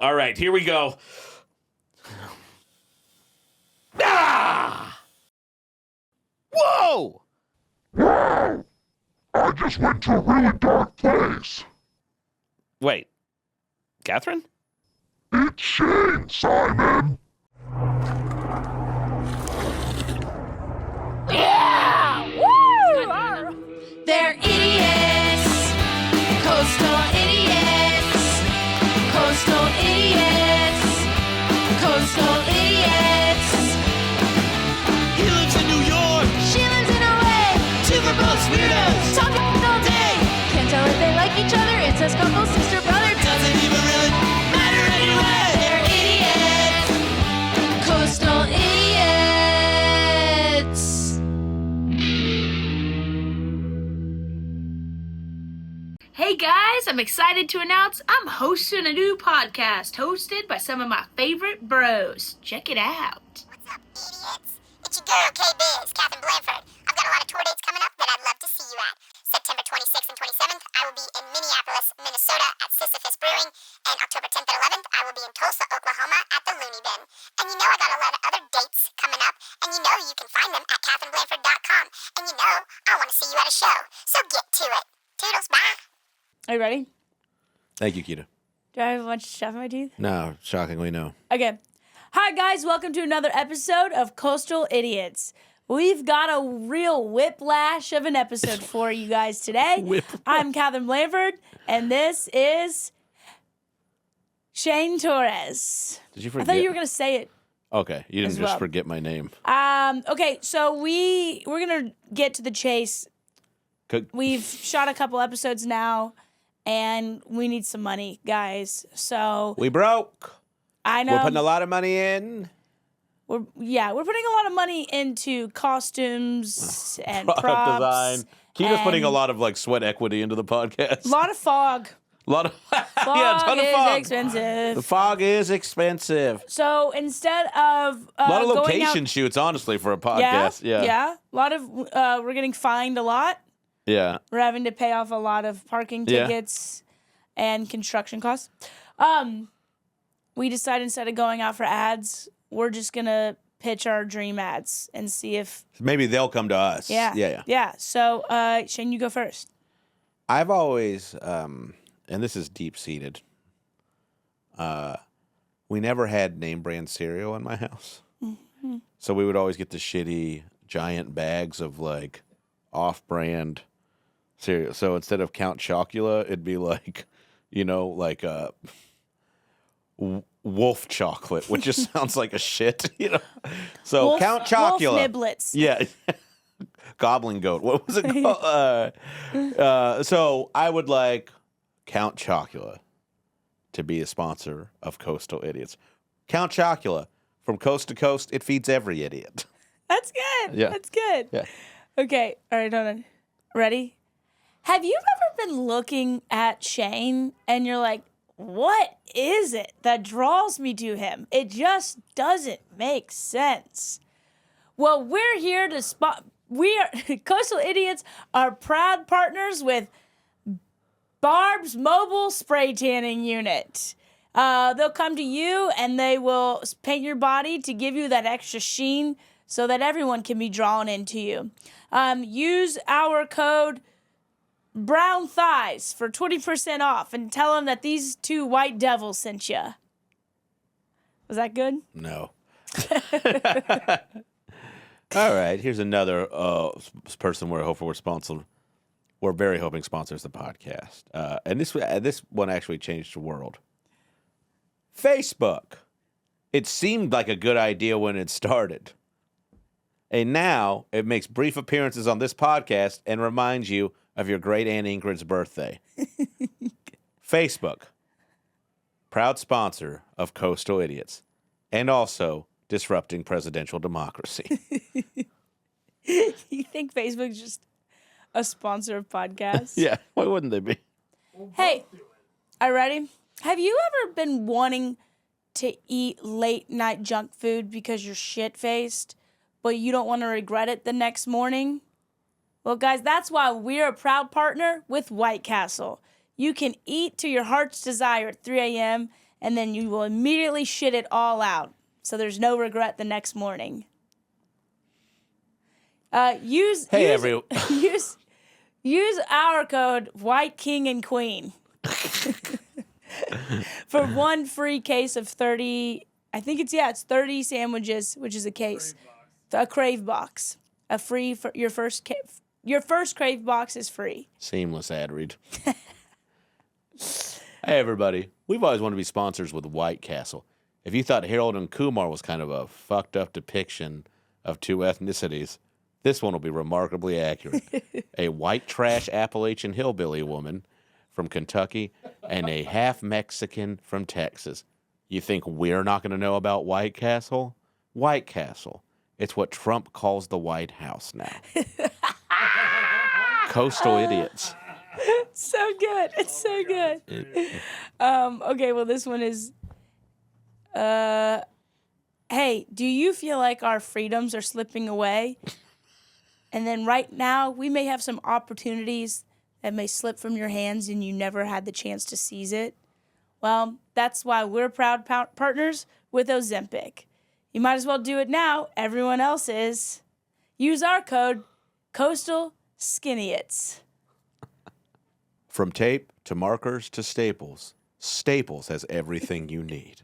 All right, here we go. Ah! Whoa! Wow! I just went to a really dark place. Wait, Catherine? It's Shane, Simon. Yeah! Woo! They're idiots. Coastal idiots. Coastal idiots. Coastal idiots. He lives in New York. She lives in LA. Two for both weirdos. Talking all day. Can't tell if they like each other. Incest couple, sister, brother. Doesn't even really matter anyway. They're idiots. Coastal idiots. Hey guys, I'm excited to announce I'm hosting a new podcast hosted by some of my favorite bros. Check it out. What's up, idiots? It's your girl, K-Biz, Catherine Blanford. I've got a lot of tour dates coming up that I'd love to see you at. September 26th and 27th, I will be in Minneapolis, Minnesota at Sisyphus Brewing, and October 10th and 11th, I will be in Tulsa, Oklahoma at the Looney Bin. And you know I got a lot of other dates coming up, and you know you can find them at catherineblanford.com. And you know I want to see you at a show, so get to it. Toodles, bye. Are you ready? Thank you, Keida. Do I have a bunch of stuff in my teeth? No, shockingly no. Okay. Hi, guys. Welcome to another episode of Coastal Idiots. We've got a real whiplash of an episode for you guys today. I'm Catherine Blanford, and this is Shane Torres. Did you I forget? thought you were going to say it. Okay, you didn't as just well. forget my name. Okay, so we're going to get to the chase. We've shot a couple episodes now, and we need some money, guys. So We broke. I know We're putting a lot of money in. we're putting a lot of money into costumes and Product props. design. Keida's putting a and lot of like sweat equity into the podcast. A lot of fog. A lot of Fog yeah, a ton of is fog. expensive. The fog is expensive. So instead of A lot of going location out, shoots, honestly, for a podcast. Yeah. A lot of we're getting fined a lot. Yeah. We're having to pay off a lot of parking Yeah. tickets and construction costs. We decided instead of going out for ads, we're just gonna pitch our dream ads and see if Maybe they'll come to us. yeah. Yeah. So Shane, you go first. I've always, and this is deep-seated, we never had name brand cereal in my house. Mm-hmm. So we would always get the shitty giant bags of like off-brand cereal. So instead of Count Chocula, it'd be like, like Wolf chocolate, which just sounds like a shit, So Count Chocula. Wolf niblets. Yeah. Goblin goat. What was it called? So I would like Count Chocula to be a sponsor of Coastal Idiots. Count Chocula, from coast to coast, it feeds every idiot. That's good. Yeah. That's good. Yeah. Okay. All right, hold on. Ready? Have you ever been looking at Shane and you're like, what is it that draws me to him? It just doesn't make sense. Well, we're here to Coastal Idiots are proud partners with Barb's Mobile Spray Tanning Unit. They'll come to you and they will paint your body to give you that extra sheen so that everyone can be drawn into you. Use our code Brown Thighs for 20% off and tell them that these two white devils sent you. Was that good? No. All right. Here's another person we're very hoping sponsors the podcast. And this one actually changed the world. Facebook. It seemed like a good idea when it started. And now it makes brief appearances on this podcast and reminds you of your great Aunt Ingrid's birthday. Facebook. Proud sponsor of Coastal Idiots. And also disrupting presidential democracy. You think Facebook's just a sponsor of podcasts? Yeah, why wouldn't they be? Hey, are you ready? Have you ever been wanting to eat late night junk food because you're shit-faced, but you don't want to regret it the next morning? Well, guys, that's why we're a proud partner with White Castle. You can eat to your heart's desire at 3 a.m., and then you will immediately shit it all out, so there's no regret the next morning. Use our code White King and Queen for one free case of 30. I think it's 30 sandwiches, which is a case, a Crave box, a free for your first Crave box is free. Seamless ad read. Hey everybody, we've always wanted to be sponsors with White Castle. If you thought Harold and Kumar was kind of a fucked up depiction of two ethnicities, this one will be remarkably accurate. A white trash Appalachian hillbilly woman from Kentucky and a half Mexican from Texas. You think we're not going to know about White Castle? White Castle. It's what Trump calls the White House now. Coastal idiots. So good. It's so good. Okay, well, this one is... hey, do you feel like our freedoms are slipping away? And then right now, we may have some opportunities that may slip from your hands and you never had the chance to seize it. Well, that's why we're proud partners with Ozempic. You might as well do it now. Everyone else is. Use our code CoastalSkinnyits. From tape to markers to Staples, Staples has everything you need,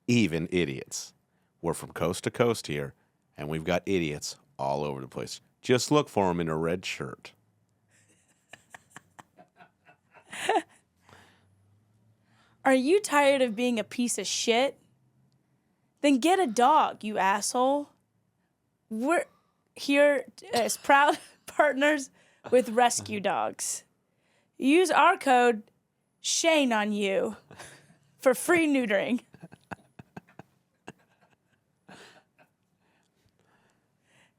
even idiots. We're from coast to coast here, and we've got idiots all over the place. Just look for them in a red shirt. Are you tired of being a piece of shit? Then get a dog, you asshole. We're here as proud partners with Rescue Dogs. Use our code Shane on you for free neutering.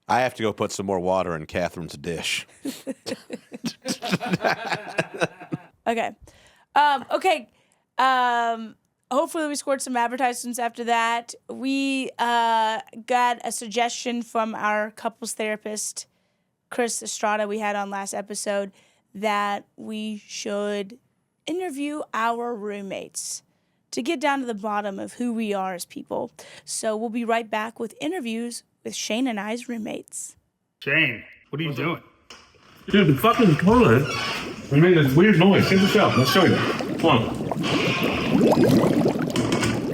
I have to go put some more water in Catherine's dish. Okay. Hopefully we scored some advertisements after that. We got a suggestion from our couples therapist, Chris Estrada, we had on last episode, that we should interview our roommates to get down to the bottom of who we are as people. So we'll be right back with interviews with Shane and I's roommates. Shane, what are you doing? Dude, the fucking toilet. We made this weird noise. Check this out. Let's show you. Come on.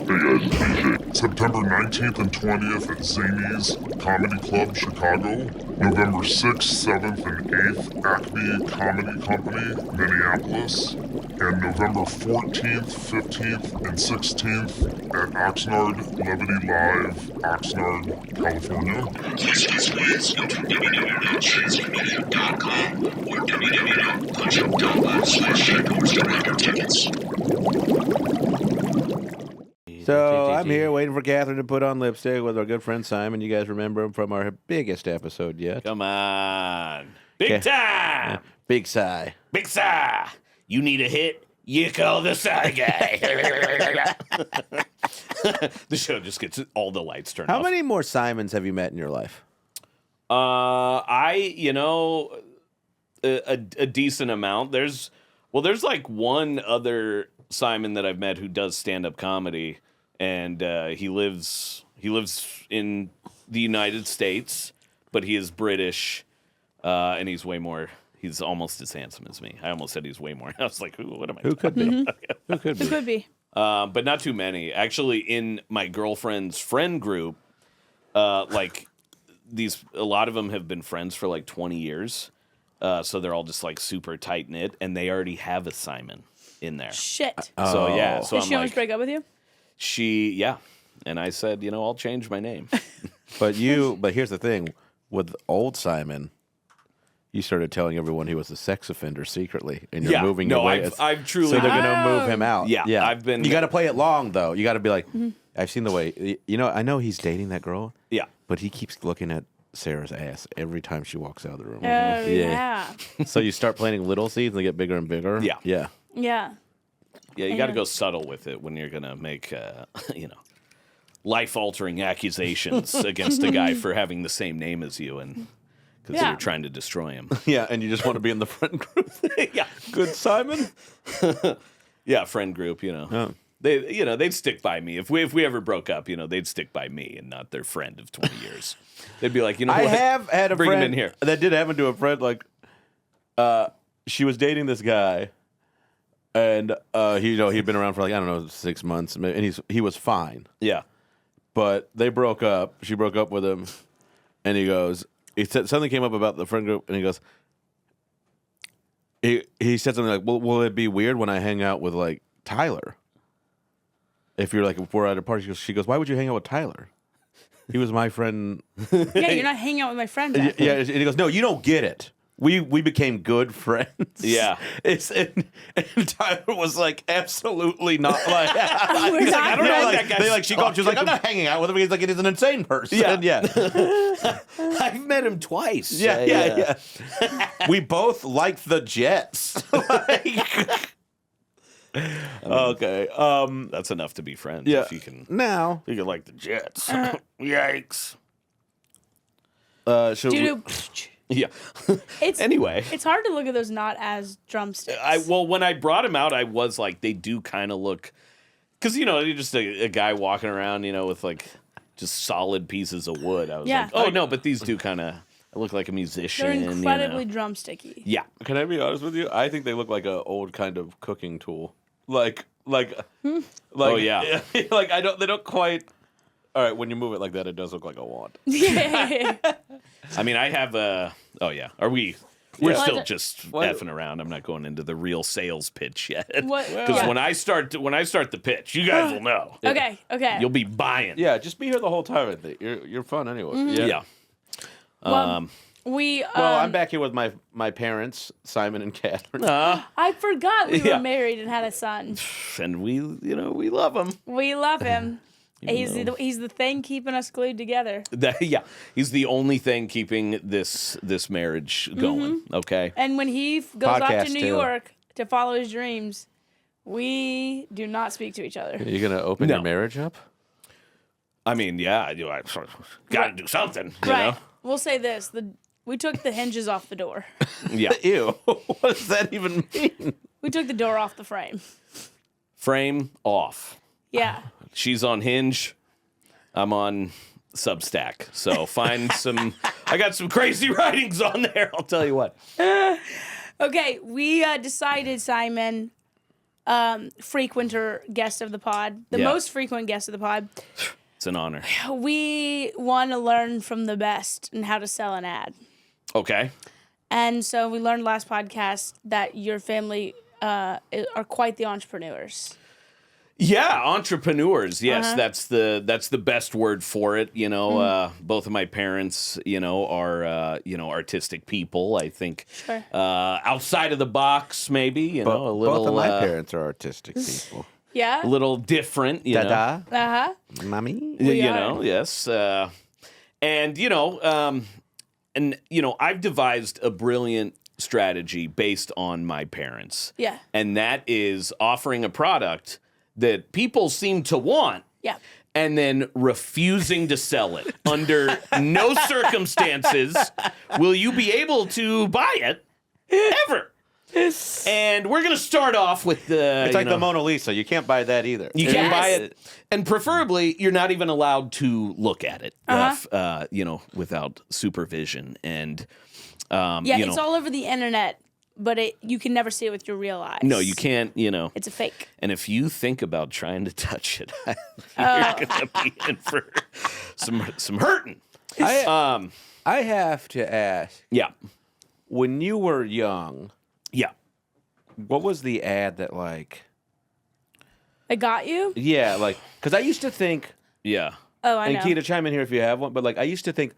Hey guys, it's DJ. September 19th and 20th at Zany's Comedy Club, Chicago. November 6th, 7th, and 8th, Acme Comedy Company, Minneapolis. And November 14th, 15th, and 16th at Oxnard Levity Live, Oxnard, California. Please go to www.shadescomedian.com or www.punchup.live/checkouts to record tickets. So I'm here waiting for Catherine to put on lipstick with our good friend Simon. You guys remember him from our biggest episode yet. Come on. Big time. Big sigh. Big sigh. You need a hit? You call the sigh guy. The show just gets all the lights turned off. How many more Simons have you met in your life? A decent amount. There's like one other Simon that I've met who does stand-up comedy, and he lives in the United States, but he is British, and he's almost as handsome as me. I almost said he's way more. I was like, what am I? Who could be? Who could be? Who could be? But not too many. Actually, in my girlfriend's friend group, a lot of them have been friends for like 20 years. So they're all just like super tight knit, and they already have a Simon in there. Shit. So yeah. So Did she almost break up with you? And I said, I'll change my name. But here's the thing, with old Simon, you started telling everyone he was a sex offender secretly, and you're moving away. I've truly. So they're gonna move him out. Yeah. I've been. You got to play it long though. You got to be like, I've seen the way. I know he's dating that girl. Yeah. But he keeps looking at Sarah's ass every time she walks out of the room. Oh, yeah. So you start planting little seeds and they get bigger and bigger. Yeah. Yeah. Yeah. Yeah, you got to go subtle with it when you're gonna make, life-altering accusations against a guy for having the same name as you, and because you're trying to destroy him. Yeah, and you just want to be in the friend group. Yeah, good Simon. Yeah, friend group. Oh. they'd stick by me if we ever broke up. They'd stick by me and not their friend of 20 years. They'd be like, I what? have had a Bring him friend in here. that did happen to a friend. Like, she was dating this guy, and he'd been around for like, I don't know, 6 months, and he was fine. Yeah. But they broke up. She broke up with him, and he said something came up about the friend group, and he goes, he said something like, "Well, will it be weird when I hang out with like Tyler? If we're at a party?" She goes, "Why would you hang out with Tyler? He was my friend." Yeah, you're not hanging out with my friend. Yeah, and he goes, "No, you don't get it. We became good friends." Yeah. And Tyler was like, absolutely not like. We're He's not like, I don't know. friends. Like, she was like, "I'm not hanging out with him." He's like, "It is an insane person." Yeah. Yeah. I've met him twice. Yeah. We both like the Jets. Okay. That's enough to be friends. Yeah. If you can like the Jets. Yikes. Yeah. Anyway, it's hard to look at those not as drumsticks. When I brought him out, I was like, they do kind of look, because you're just a guy walking around, with like just solid pieces of wood. I was like, oh no, but these do kind of look like a musician. They're incredibly drumsticky. Yeah. Can I be honest with you? I think they look like an old kind of cooking tool. Like, oh yeah. Like they don't quite. All right, when you move it like that, it does look like a wand. Yeah. I mean, I have a. Oh yeah. Are we? We're still just effing around. I'm not going into the real sales pitch yet. Because when I start the pitch, you guys will know. Okay. You'll be buying. Yeah, just be here the whole time. I think you're fun anyway. Mm-hmm. Yeah. Well, I'm back here with my parents, Simon and Catherine. I forgot we were married and had a son. And we love him. We love him. He's the thing keeping us glued together. He's the only thing keeping this marriage going. Mm-hmm. Okay. And when he goes off to New too. York to follow his dreams, we do not speak to each other. You're gonna open your marriage up? I mean, yeah, I got to do something. You Right. know? We'll say this: we took the hinges off the door. Yeah. Ew. What does that even mean? We took the door off the frame. Frame off. Yeah. She's on Hinge. I'm on Substack. So find some. I got some crazy writings on there. I'll tell you what. Okay, we decided, Simon, frequenter guest of the pod, the most frequent guest of the pod. It's an honor. We want to learn from the best and how to sell an ad. Okay. And so we learned last podcast that your family are quite the entrepreneurs. Yeah, entrepreneurs. Yes, that's the best word for it. Both of my parents, are artistic people. I think outside of the box, maybe. A little. Both of my parents are artistic people. Yeah. A little different. Dada. Mommy. are. Yes. I've devised a brilliant strategy based on my parents. Yeah. And that is offering a product that people seem to want. Yeah. And then refusing to sell it. Under no circumstances will you be able to buy it ever. And we're going to start off with the... It's like the Mona Lisa. You can't buy that either. You can't buy it. And preferably, you're not even allowed to look at it, without supervision. And, it's all over the internet, but you can never see it with your real eyes. No, you can't, It's a fake. And if you think about trying to touch it, you're going to be in for some hurting. I have to ask. Yeah. When you were young... Yeah. What was the ad that It got you? Yeah, because I used to think... Yeah. Oh, I know. And Keida, chime in here if you have one, but I used to think...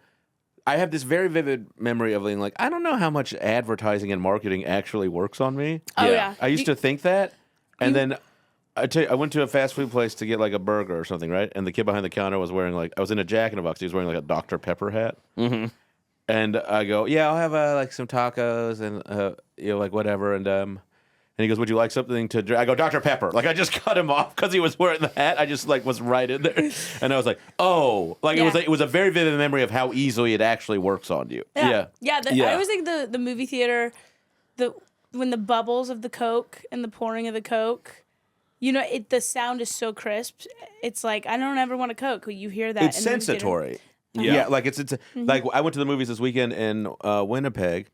I have this very vivid memory of being I don't know how much advertising and marketing actually works on me. Oh, yeah. I used to think that, and then I went to a fast food place to get a burger or something, right? And the kid behind the counter was wearing I was in a Jack in the Box. He was wearing a Dr. Pepper hat. Mm-hmm. And I go, yeah, I'll have some tacos and whatever. And he goes, would you like something to drink? I go, Dr. Pepper. I just cut him off because he was wearing the hat. I just was right in there, and I was like, oh, it was a very vivid memory of how easily it actually works on you. Yeah. I always think the movie theater, when the bubbles of the Coke and the pouring of the Coke, You know, the sound is so crisp. It's like, I don't ever want a Coke. You hear that. It's in the movie theater. sensatory. Yeah. Yeah, like it's like I went to the movies this weekend in Winnipeg,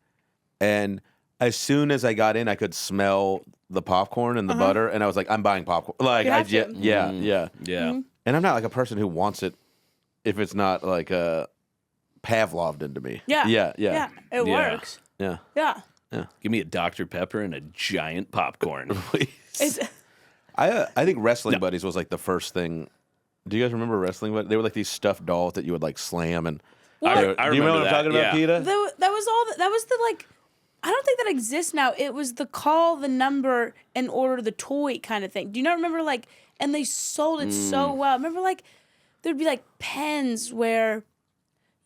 and as soon as I got in, I could smell the popcorn and the butter, and I was like, I'm buying popcorn. Like You I have to. yeah. Yeah. And I'm not like a person who wants it if it's not like Pavloved into me. Yeah. Yeah. It Yeah. works. Yeah. Yeah. Give me a Dr. Pepper and a giant popcorn. It's, I think Wrestling Buddies was like the first thing. Do you guys remember Wrestling Buddies? They were like these stuffed dolls that you would like slam and. I do you remember remember what I'm that, talking about, yeah. Keida? that was all. That was the like. I don't think that exists now. It was the call the number and order the toy kind of thing. Do you not remember like? And they sold it so well. Remember like there'd be like pens where,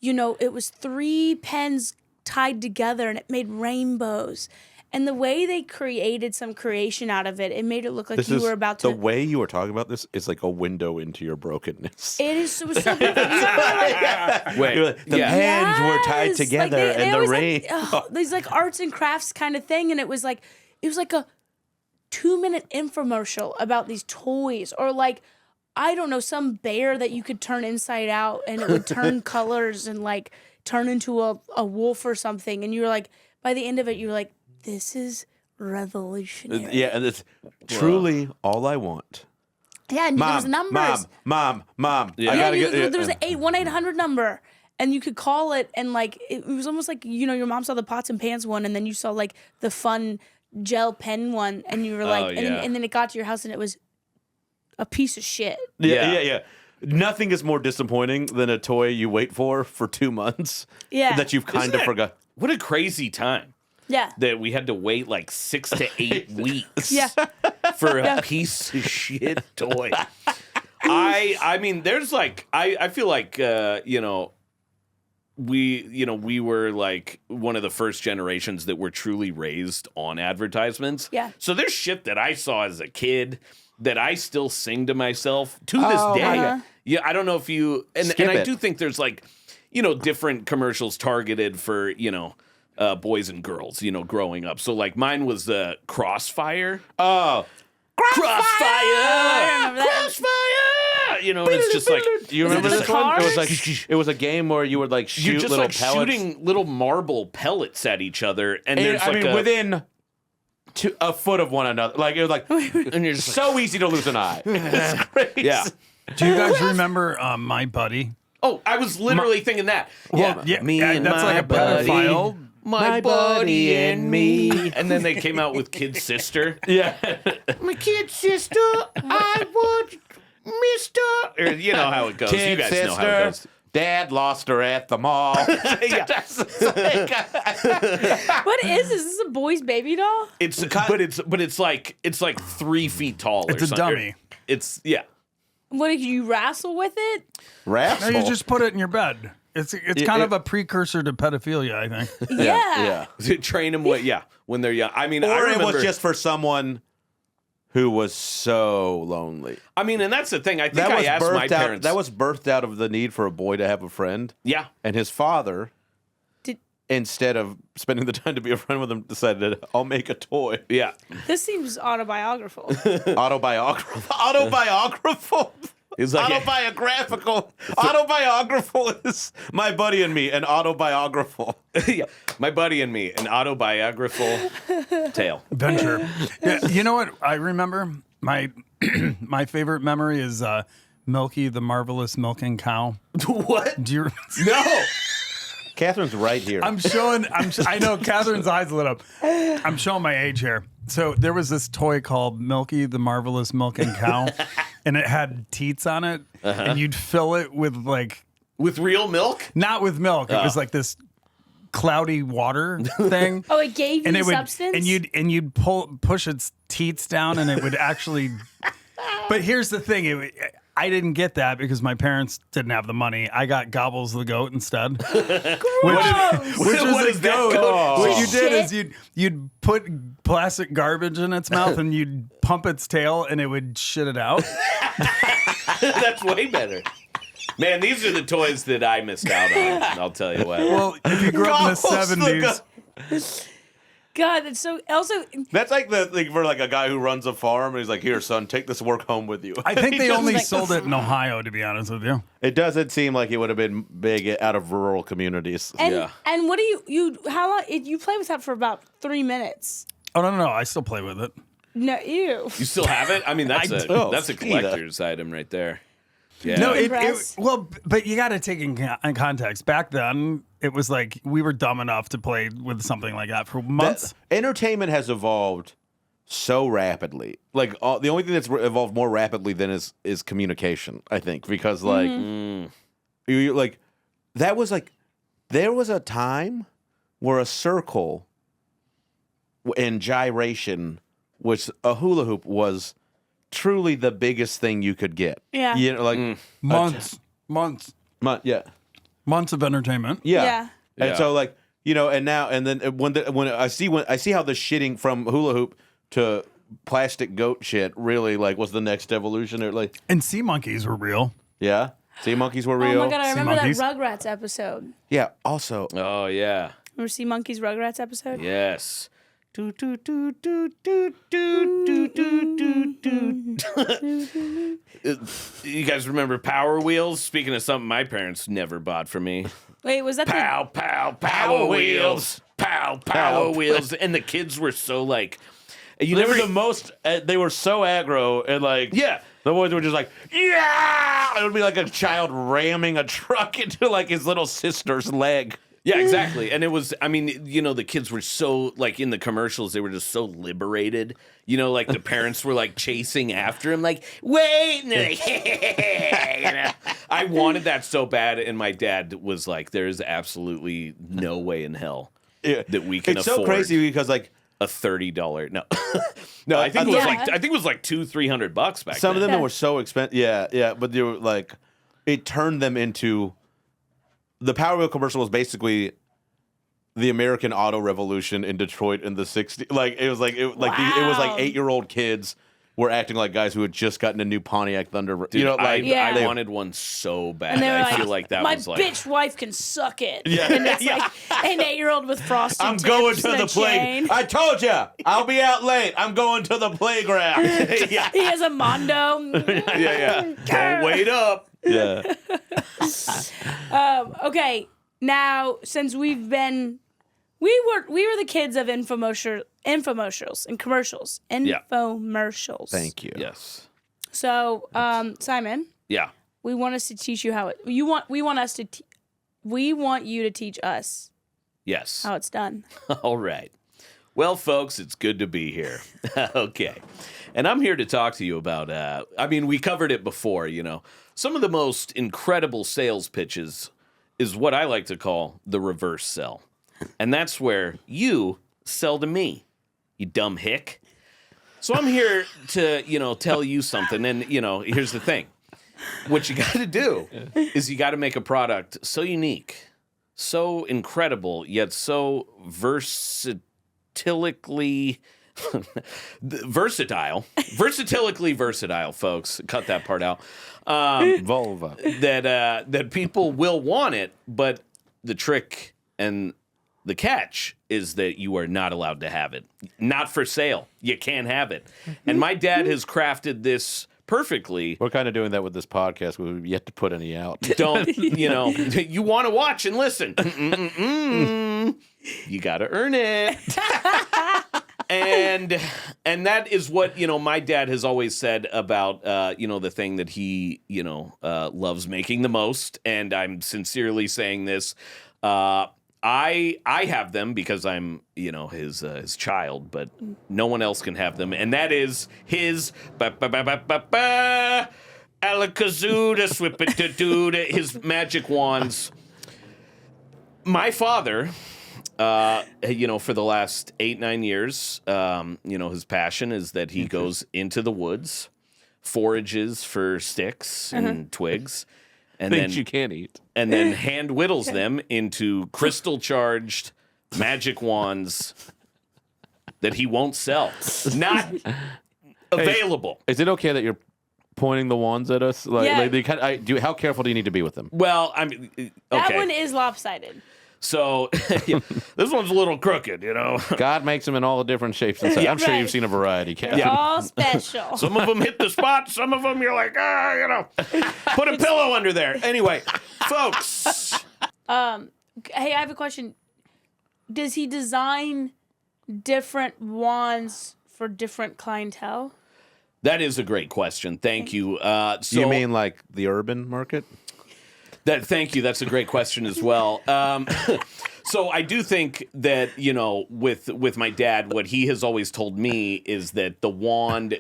you know, it was 3 pens tied together and it made rainbows. And the way they created some creation out of it, it made it look like you were about to. The way you were talking about this is like a window into your brokenness. It is so beautiful. You know, like, Wait, You're like, the pens were tied Yes! together Like, they and the always rain. these like arts and crafts kind of thing, and it was like a 2-minute infomercial about these toys, or like I don't know, some bear that you could turn inside out and it would turn colors and like turn into a wolf or something, and you were like, by the end of it, you were like, this is revolutionary. Yeah, and it's truly all I want. Yeah, and there was numbers. Mom. Yeah. I gotta get there was an 1-800 number, and you could call it, and like it was almost like, you know, your mom saw the pots and pans one, and then you saw like the fun gel pen one, and you were like, and then it got to your house, and it was a piece of shit. Yeah. Nothing is more disappointing than a toy you wait for 2 months. Yeah. That you've kind of forgot. What a crazy time. Yeah. That we had to wait like 6 to 8 weeks Yeah. for a piece of shit toy. I mean, there's like, I feel like, you know, we were like one of the first generations that were truly raised on advertisements. Yeah. So there's shit that I saw as a kid that I still sing to myself to this day. Yeah, I don't know if you, and I do think there's like, you know, different commercials targeted for, you know, boys and girls, you know, growing up. So like mine was Crossfire. Oh. Crossfire! I remember that. Crossfire! You know, it's just like, Do you remember it this the one? It cars? was like it was a game where you would like shoot you're just little like pellets. shooting little marble pellets at each other, and there's I like mean, within a foot of one another. Like it was like, and you're just so easy to lose an eye. It's crazy. yeah. Do you guys remember My Buddy? Oh, I was literally thinking that. Well, yeah, me and that's my like a buddy. pedophile. My buddy and me. And then they came out with Kid Sister. Yeah. My kid sister, I would, mister. Or, you know how it goes. Kid, you guys sister, know how it goes. Dad lost her at the mall. What is this? Is this a boy's baby doll? But it's like 3 feet tall. It's or a something. dummy. It's What, did you wrestle with it? Wrestle. No, you just put it in your bed. It's kind of a precursor to pedophilia, I think. Yeah. train them when they're young. I mean, I Or it remember, was just for someone who was so lonely. I mean, and that's the thing. I think I asked my parents. That was birthed out of the need for a boy to have a friend. Yeah. And his father, instead of spending the time to be a friend with him, decided, I'll make a toy. Yeah. This seems autobiographical. Autobiographical? It's like autobiographical. Autobiographical is My Buddy and Me, and autobiographical. yeah. My buddy and me, an autobiographical tale. Venture. Yeah, you know what I remember? My my favorite memory is Milky the Marvelous Milking Cow. What? Do you No. Catherine's right here. I know Catherine's eyes lit up. I'm showing my age here. So there was this toy called Milky the Marvelous Milking Cow, and it had teats on it, and you'd fill it with with real milk? Not with milk. It was like this cloudy water thing. Oh, it gave you substance? And you'd push its teats down, and it would actually. But here's the thing. I didn't get that because my parents didn't have the money. I got Gobbles the goat instead. Which was a goat. What you did is you'd put plastic garbage in its mouth and you'd pump its tail and it would shit it out. That's way better. Man, these are the toys that I missed out on. I'll tell you what. Well, if you grew up in the 70s. God, that's so. Also, That's like the thing for like a guy who runs a farm and he's like, "Here, son, take this work home with you." I think they Just only like- sold it in Ohio, to be honest with you. It doesn't seem like it would have been big out of rural communities. and what do you how long you play with that for about 3 minutes? Oh no, I still play with it. No, you. You still have it? I mean, that's I a do. that's a Keida. collector's item right there. Yeah. No, Impressed? well, but you got to take in context. Back then, it was like we were dumb enough to play with something like that for months. Entertainment has evolved so rapidly. Like the only thing that's evolved more rapidly than is communication. I think because like you like that was like there was a time where a circle and gyration, which a hula hoop was truly the biggest thing you could get. Yeah. You know, like Months yeah. months of entertainment. Yeah. And Yeah. so like, you know, and now and then when I see how the shitting from hula hoop to plastic goat shit really like was the next evolution or like And sea monkeys were real. yeah. Sea monkeys were Oh real. my God, I Sea remember monkeys? that Rugrats episode. Yeah, also Oh yeah. Remember Sea Monkeys Rugrats episode? Yes. Do, do, do, do, do, do, do, do, do, do. You guys remember Power Wheels? Speaking of something my parents never bought for me. Wait, was that Pow, pow, Power Wheels. Pow, Power Wheels. And the kids were so like, you they never were the most they were so aggro and like Yeah. the boys were just like yeah it would be like a child ramming a truck into like his little sister's leg. Yeah, exactly. And it was, I mean, you know, the kids were so, like, in the commercials, they were just so liberated. You know, like, the parents were, like, chasing after him, like, wait! And they're like, you know? I wanted that so bad, and my dad was like, there's absolutely no way in hell that we can It's afford so crazy because like a $30. No, I think it was like, I think it was like $200-300 back then. some of them were so expensive. Yeah, but they were like, it turned them into. The Power Wheel commercial was basically the American Auto Revolution in Detroit in the '60s. Like it was like it was like 8-year-old kids were acting like guys who had just gotten a new Pontiac Thunderbird. Dude, You know, like I wanted one so bad. And they were I feel like that my was like bitch wife can suck it. Yeah. And it's like an 8-year-old with frosting I'm tips going to and the a chain. play. I told you, I'll be out late. I'm going to the playground. Yeah, He has a Mondo. yeah. Don't wait up. yeah. Okay, now since we were the kids of infomercials and commercials. Infomercials. Thank you. Yes. So, Simon, Yeah. we want us to teach you how it. We want you to teach us Yes. how it's done. All right. Well, folks, it's good to be here. Okay. And I'm here to talk to you about, I mean, we covered it before, you know. Some of the most incredible sales pitches is what I like to call the reverse sell. And that's where you sell to me, you dumb hick. So I'm here to, you know, tell you something. And, you know, here's the thing. What you got to do is you got to make a product so unique, so incredible, yet so versatilely versatile, folks. Cut that part out. Vulva. That people will want it, but the trick and the catch is that you are not allowed to have it. Not for sale. You can't have it. And my dad has crafted this perfectly. We're kind of doing that with this podcast. We've yet to put any out. Don't, you know, you want to watch and listen. You got to earn it. And that is what, you know, my dad has always said about, you know, the thing that he, you know, loves making the most. And I'm sincerely saying this. I have them because I'm, you know, his child, but no one else can have them. And that is his alakazooda, swippa-da-doo-da, his magic wands. My father, you know, for the last 8-9 years, you know, his passion is that he goes into the woods, forages for sticks and twigs, and Things then you can't eat. and then hand whittles them into crystal charged magic wands that he won't sell. Not available. Is it okay that you're pointing the wands at us? Like, Yeah. like how careful do you need to be with them? Well, I mean, okay. That one is lopsided. So yeah, this one's a little crooked, you know. God makes them in all the different shapes and sizes. I'm sure Right. you've seen a variety, Kat. They're all special. Some of them hit the spot. Some of them you're like, you know, put a pillow under there. Anyway, folks. Hey, I have a question. Does he design different wands for different clientele? That is a great question. Thank you. So You mean like the urban market? Thank you. That's a great question as well. So I do think that, you know, with my dad, what he has always told me is that the wand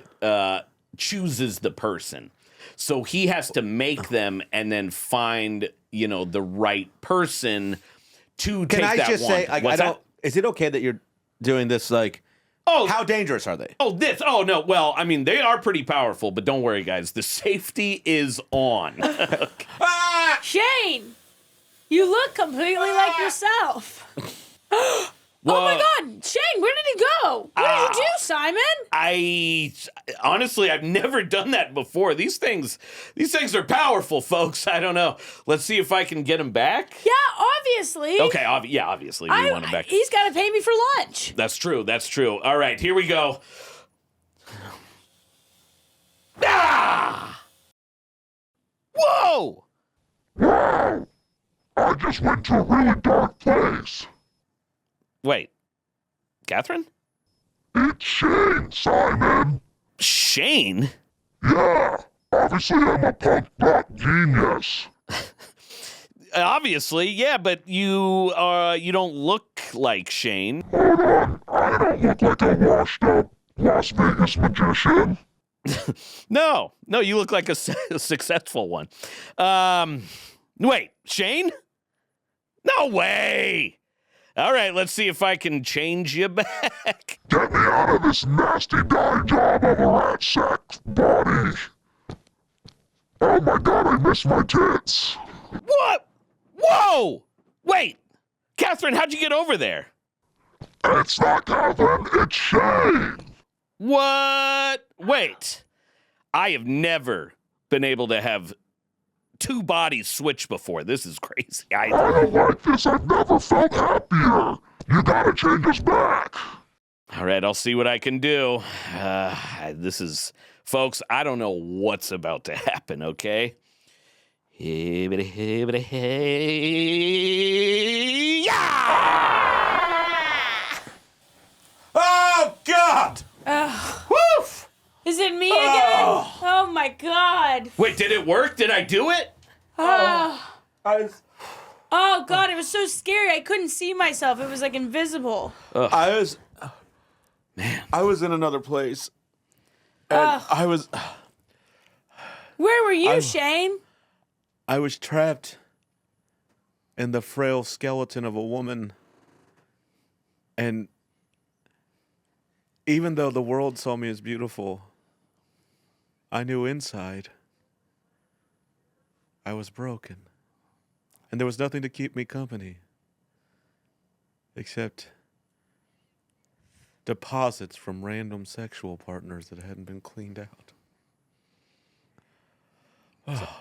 chooses the person. So he has to make them and then find, you know, the right person to take that wand. Can I just say, like, What's that? is it okay that you're doing this, like, how dangerous are they? Oh, no. Well, I mean, they are pretty powerful, but don't worry, guys. The safety is on. Shane, you look completely like yourself. Oh my God, Shane, where did he go? What did you do, Simon? Honestly, I've never done that before. These things are powerful, folks. I don't know. Let's see if I can get him back. Yeah, obviously. Okay, obviously we want him back. He's got to pay me for lunch. That's true. All right, here we go. Ah! Whoa! Wow! I just went to a really dark place. Wait, Catherine? It's Shane, Simon. Shane? Yeah, obviously I'm a punk rock genius. Obviously, yeah, but you don't look like Shane. Hold on, I don't look like a washed-up Las Vegas magician. No, you look like a successful one. Wait, Shane? No way! All right, let's see if I can change you back. Get me out of this nasty dye job of a rat sack body. Oh my God, I missed my tits. What? Whoa! Wait, Catherine, how'd you get over there? It's not Catherine, it's Shane. What? Wait, I have never been able to have two bodies switch before. This is crazy. I don't like this. I've never felt happier. You gotta change us back. All right, I'll see what I can do. Folks, I don't know what's about to happen, okay? Yeah! Oh, God! Woof! Is it me again? Oh my God. Wait, did it work? Did I do it? Oh God, it was so scary. I couldn't see myself. It was like invisible. I was in another place. And Where were you, Shane? I was trapped in the frail skeleton of a woman. And even though the world saw me as beautiful, I knew inside I was broken. And there was nothing to keep me company except deposits from random sexual partners that hadn't been cleaned out.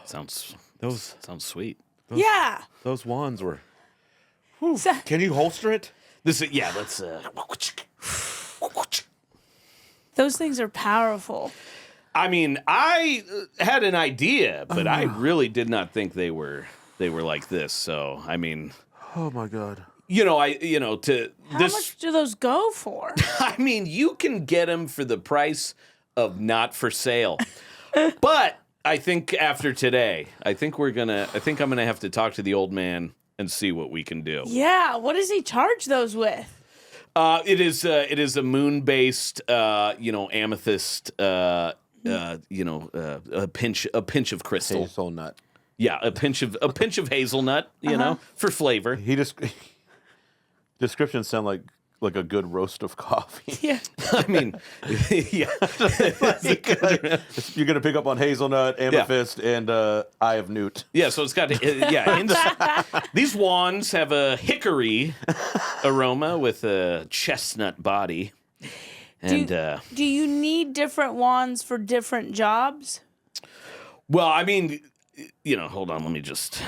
Sounds sweet. Yeah. Those wands were. So- Can you holster it? Let's. Those things are powerful. I mean, I had an idea, but I really did not think they were like this. So, I mean, oh my God. How much do those go for? I mean, you can get them for the price of not for sale. But I think after today, I think I'm gonna have to talk to the old man and see what we can do. Yeah, what does he charge those with? It is a moon-based, amethyst, a pinch of crystal. Hazelnut. Yeah, a pinch of hazelnut, for flavor. Descriptions sound like a good roast of coffee. Yeah. I mean, yeah. You're gonna pick up on hazelnut, amethyst, and eye of newt. Yeah, so it's got these wands have a hickory aroma with a chestnut body. And do you need different wands for different jobs? Well, I mean, hold on, let me just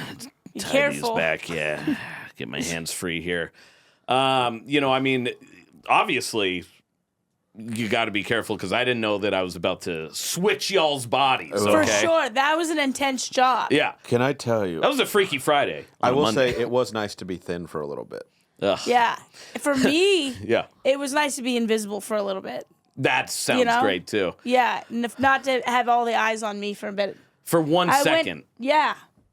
tie these back. Yeah. get my hands free here. I mean, obviously, you got to be careful because I didn't know that I was about to switch y'all's bodies. For Okay? sure. That was an intense job. Yeah. Can I tell you? That was a Freaky Friday. I will Monday. say it was nice to be thin for a little bit. Ugh. Yeah. For me, Yeah. it was nice to be invisible for a little bit. That sounds great, too. Yeah. And if not to have all the eyes on me for a bit. For 1 second.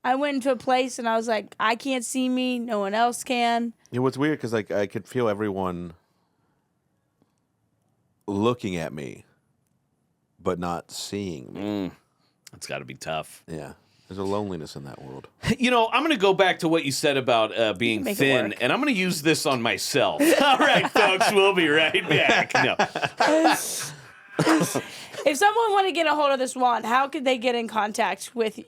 I went into a place and I was like, I can't see me. No one else can. It was weird because like I could feel everyone looking at me, but not seeing me. That's got to be tough. Yeah. There's a loneliness in that world. I'm going to go back to what you said about being thin, and I'm going to use this on myself. All right, folks, we'll be right back. No. If someone wanted to get a hold of this wand, how could they get in contact with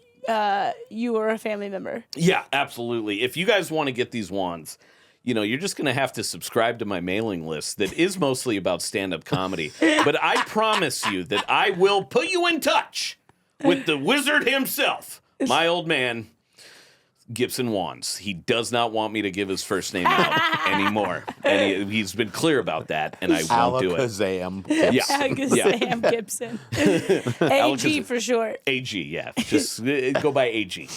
you or a family member? Yeah, absolutely. If you guys want to get these wands, you're just going to have to subscribe to my mailing list that is mostly about stand-up comedy. But I promise you that I will put you in touch with the wizard himself, my old man, Gibson Wands. He does not want me to give his first name out anymore. And he's been clear about that, and I won't do it. Alakazam. Yeah. Alakazam Gibson. AG for short. AG, yeah. Just go by AG.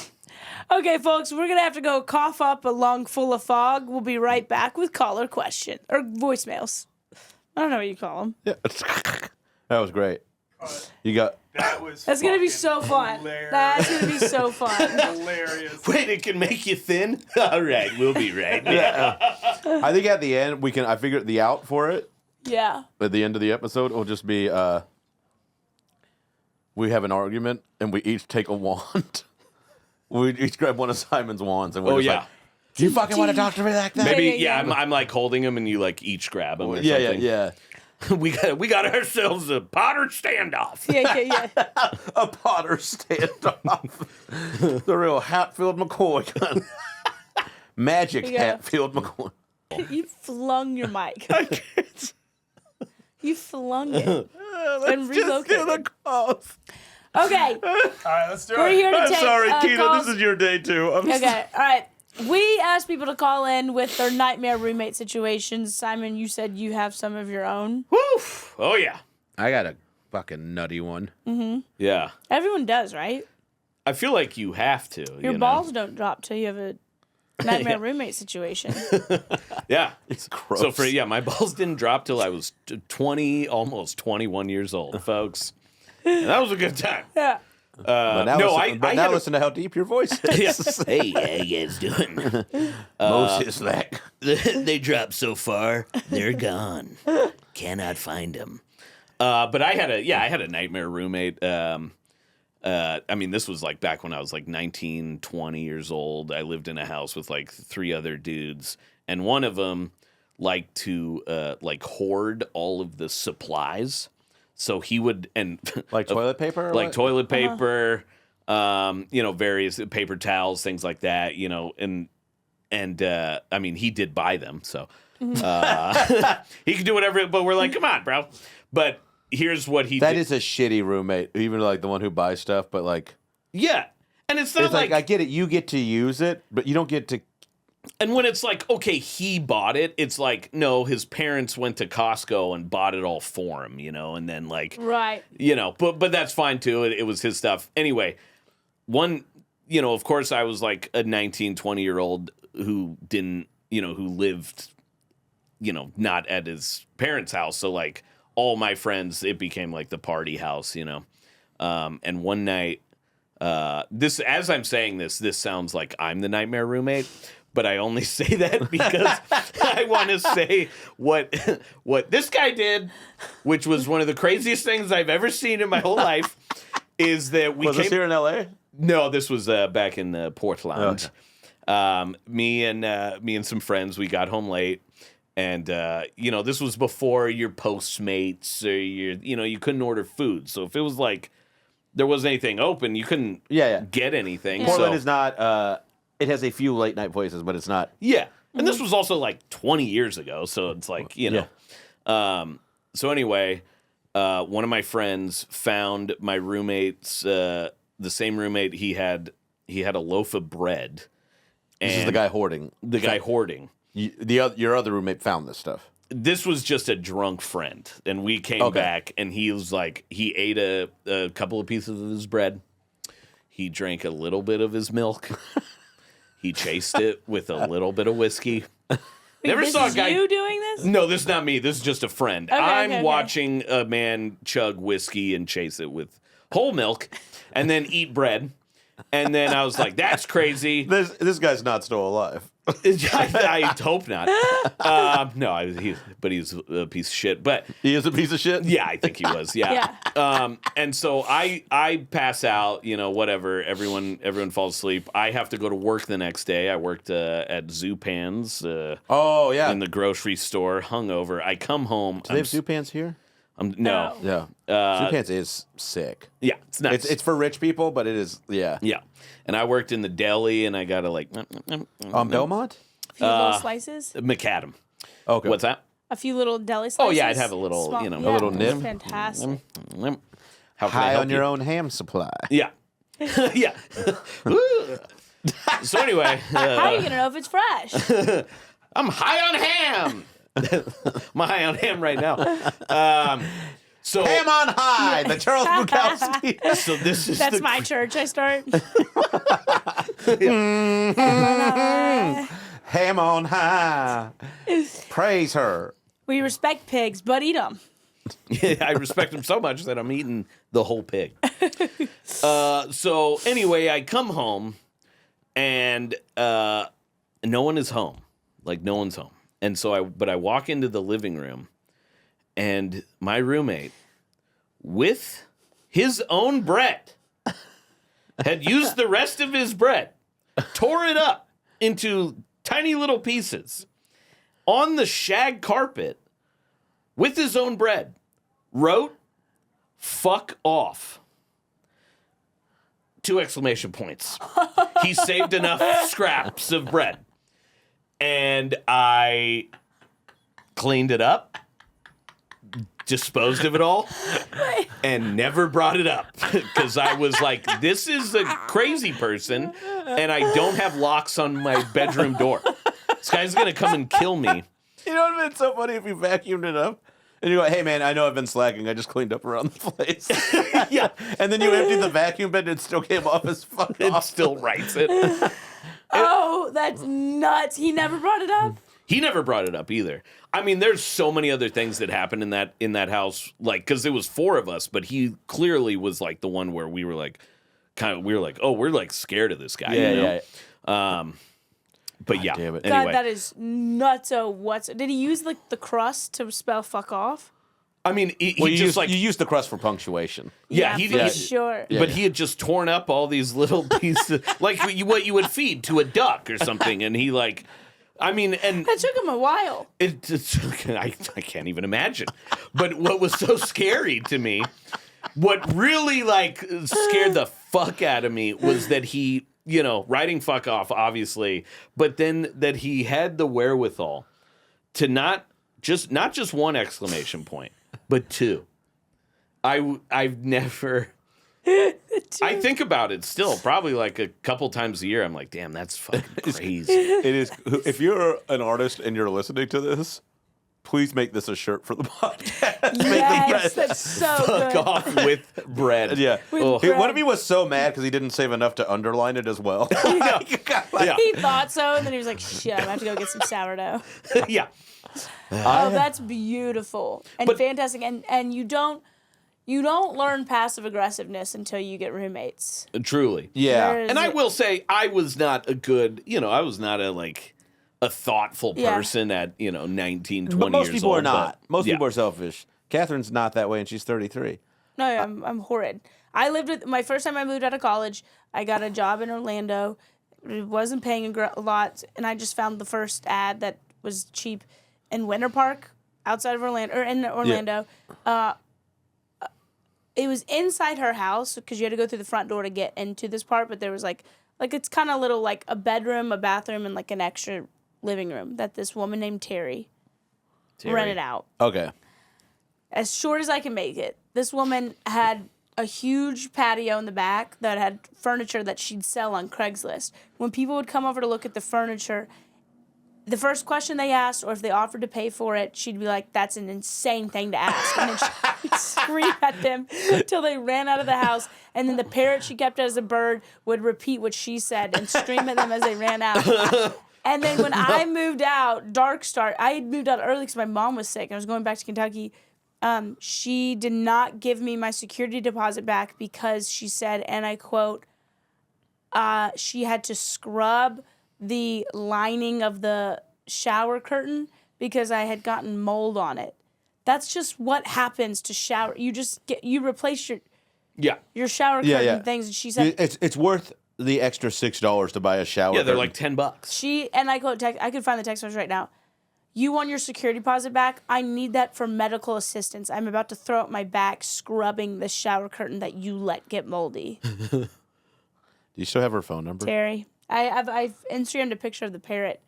Okay, folks, we're going to have to go cough up a lung full of fog. We'll be right back with caller question or voicemails. I don't know what you call them. Yeah. That was great. You got. That's going to be so fun. hilarious. That's going to be so fun. Hilarious. Wait, it can make you thin? All right, we'll be right back. I think at the end I figured the out for it. Yeah. At the end of the episode, will just be we have an argument and we each take a wand. We each grab one of Simon's wands and we're just like, do you fucking want to talk to me like that? Maybe, I'm like holding them and you like each grab them or something. Yeah. we got ourselves a Potter standoff. Yeah. A Potter standoff. The real Hatfield McCoy kind. Magic Hatfield McCoy. You flung your mic. You flung it. And relocated. The cough. Okay. All right, let's do We're it. here to I'm take sorry, Keida. calls. This is your day too. Okay, all right. We asked people to call in with their nightmare roommate situations. Simon, you said you have some of your own. Woof. Oh, yeah. I got a fucking nutty one. Mm-hmm. Yeah. Everyone does, right? I feel like you have to. Your balls don't drop till you have a nightmare roommate situation. Yeah. It's gross. So my balls didn't drop till I was 20, almost 21 years old, folks. And that was a good time. Yeah. But now listen to how deep your voice is. Hey, how you guys doing? Moses Lack. They dropped so far, they're gone. Cannot find them. But I had a nightmare roommate. I mean, this was like back when I was like 19, 20 years old. I lived in a house with like 3 other dudes, and one of them liked to like hoard all of the supplies. So he would, and like toilet paper, or like what? toilet paper, various paper towels, things like that, and I mean, he did buy them, so he could do whatever. But we're like, come on, bro. But here's what he. That did. is a shitty roommate, even like the one who buys stuff. But like, yeah, and it's not it's like I get it. You get to use it, but you don't get to. And when it's like, okay, he bought it, it's like, no, his parents went to Costco and bought it all for him, and then like, right, but that's fine too. It was his stuff. Anyway, of course I was like a 19, 20-year-old who didn't, who lived, not at his parents' house. So like all my friends, it became like the party house, and one night, as I'm saying this sounds like I'm the nightmare roommate. But I only say that because I want to say what this guy did, which was one of the craziest things I've ever seen in my whole life, is that we was this here in L.A.? No, this was back in Portland. Okay. Me and some friends, we got home late, and this was before your Postmates or you couldn't order food. So if it was like there wasn't anything open, you couldn't get anything. Portland is not. It has a few late night places, but it's not. Yeah. And this was also like 20 years ago. So it's like, So anyway, one of my friends found my roommate's, the same roommate he had a loaf of bread This is the guy hoarding. The guy hoarding. Your other roommate found this stuff. This was just a drunk friend, and we came back, and he was like, he ate a couple of pieces of his bread. He drank a little bit of his milk. He chased it with a little bit of whiskey. Never this saw is a guy. you doing this? No, this is not me. This is just a friend. Okay, I'm watching a man chug whiskey and chase it with whole milk, and then eat bread. And then I was like, "That's crazy." This guy's not still alive. I hope not. No, but he's a piece of shit. But he is a piece of shit. Yeah, I think he was. Yeah. And so I pass out. Whatever. Everyone falls asleep. I have to go to work the next day. I worked at Zupan's. In the grocery store, hungover. I come home. Do they have Zupan's here? No. Yeah. Zupan's is sick. Yeah, it's nice. It's for rich people, but it is. Yeah. Yeah. And I worked in the deli, and I got to on Belmont. A few little slices. McAdam. Okay. What's that? A few little deli slices. Oh yeah, I'd have a little, Small, a little nip. Fantastic. How can I High help on your you? own ham supply. Yeah. Yeah. So anyway, How are you gonna know if it's fresh? I'm high on ham. I'm high on ham right now. So ham on high, the Charles Bukowski. So this is That's my church. I start. Ham on high. Praise her. We respect pigs, but eat them. I respect him so much that I'm eating the whole pig. So anyway, I come home and no one is home. Like no one's home. And so I walk into the living room and my roommate with his own bread had used the rest of his bread, tore it up into tiny little pieces on the shag carpet with his own bread, wrote, "Fuck off." 2 exclamation points. He saved enough scraps of bread. And I cleaned it up, disposed of it all, and never brought it up. Because I was like, this is a crazy person, and I don't have locks on my bedroom door. This guy's going to come and kill me. You know what would have been so funny if you vacuumed it up? And you go, hey, man, I know I've been slacking. I just cleaned up around the place. Yeah. And then you emptied the vacuum bin and it still came off as fuck It off. still writes it. Oh, that's nuts. He never brought it up? He never brought it up either. I mean, there's so many other things that happened in that house, like, because it was 4 of us, but he clearly was like the one where we were like, oh, we're like scared of this guy. Yeah. But yeah, damn it. anyway. God, that is nutso. Did he use like the crust to spell fuck off? I mean, he Well, just you used the crust for punctuation. Yeah, for sure. But he had just torn up all these little pieces, like what you would feed to a duck or something, and he like, I mean, and That took him a while. I can't even imagine. But what was so scary to me, what really like scared the fuck out of me was that he, writing fuck off, obviously, but then that he had the wherewithal to not just 1 exclamation point, but 2. I've never. I think about it still, probably like a couple times a year. I'm like, damn, that's fucking crazy. It is. If you're an artist and you're listening to this, please make this a shirt for the podcast. Yes, that's so Fuck good. off with bread. Yeah. With One bread. of me was so mad because he didn't save enough to underline it as well. Yeah. He thought so, and then he was like, shit, I'm going to have to go get some sourdough. Yeah. Oh, that's beautiful and But- fantastic. And you don't learn passive aggressiveness until you get roommates. Truly. Yeah. There's- And I will say, I was not a good, I was not a thoughtful Yeah. person at, 19, 20 But most years people old. are not. but- Most yeah. people are selfish. Catherine's not that way, and she's 33. No, I'm horrid. I lived with my first time I moved out of college. I got a job in Orlando. It wasn't paying a lot, and I just found the first ad that was cheap in Winter Park outside of Orlando or in Orlando. It was inside her house because you had to go through the front door to get into this part, but there was like it's kind of little like a bedroom, a bathroom, and like an extra living room that this woman named Terry rented out. Okay. As short as I can make it, this woman had a huge patio in the back that had furniture that she'd sell on Craigslist. When people would come over to look at the furniture, the first question they asked, or if they offered to pay for it, she'd be like, "That's an insane thing to ask." And then she'd scream at them until they ran out of the house. And then the parrot she kept as a bird would repeat what she said and scream at them as they ran out. And then when I moved out, I had moved out early because my mom was sick. I was going back to Kentucky. She did not give me my security deposit back because she said, and I quote, she had to scrub the lining of the shower curtain because I had gotten mold on it. That's just what happens to shower. You replace your shower curtain things, and she said it's worth the extra $6 to buy a shower. Yeah, they're curtain. like $10. She and I quote text. I could find the text message right now. You want your security deposit back? I need that for medical assistance. I'm about to throw up my back scrubbing the shower curtain that you let get moldy. Do you still have her phone number? Terry, I've Instagrammed a picture of the parrot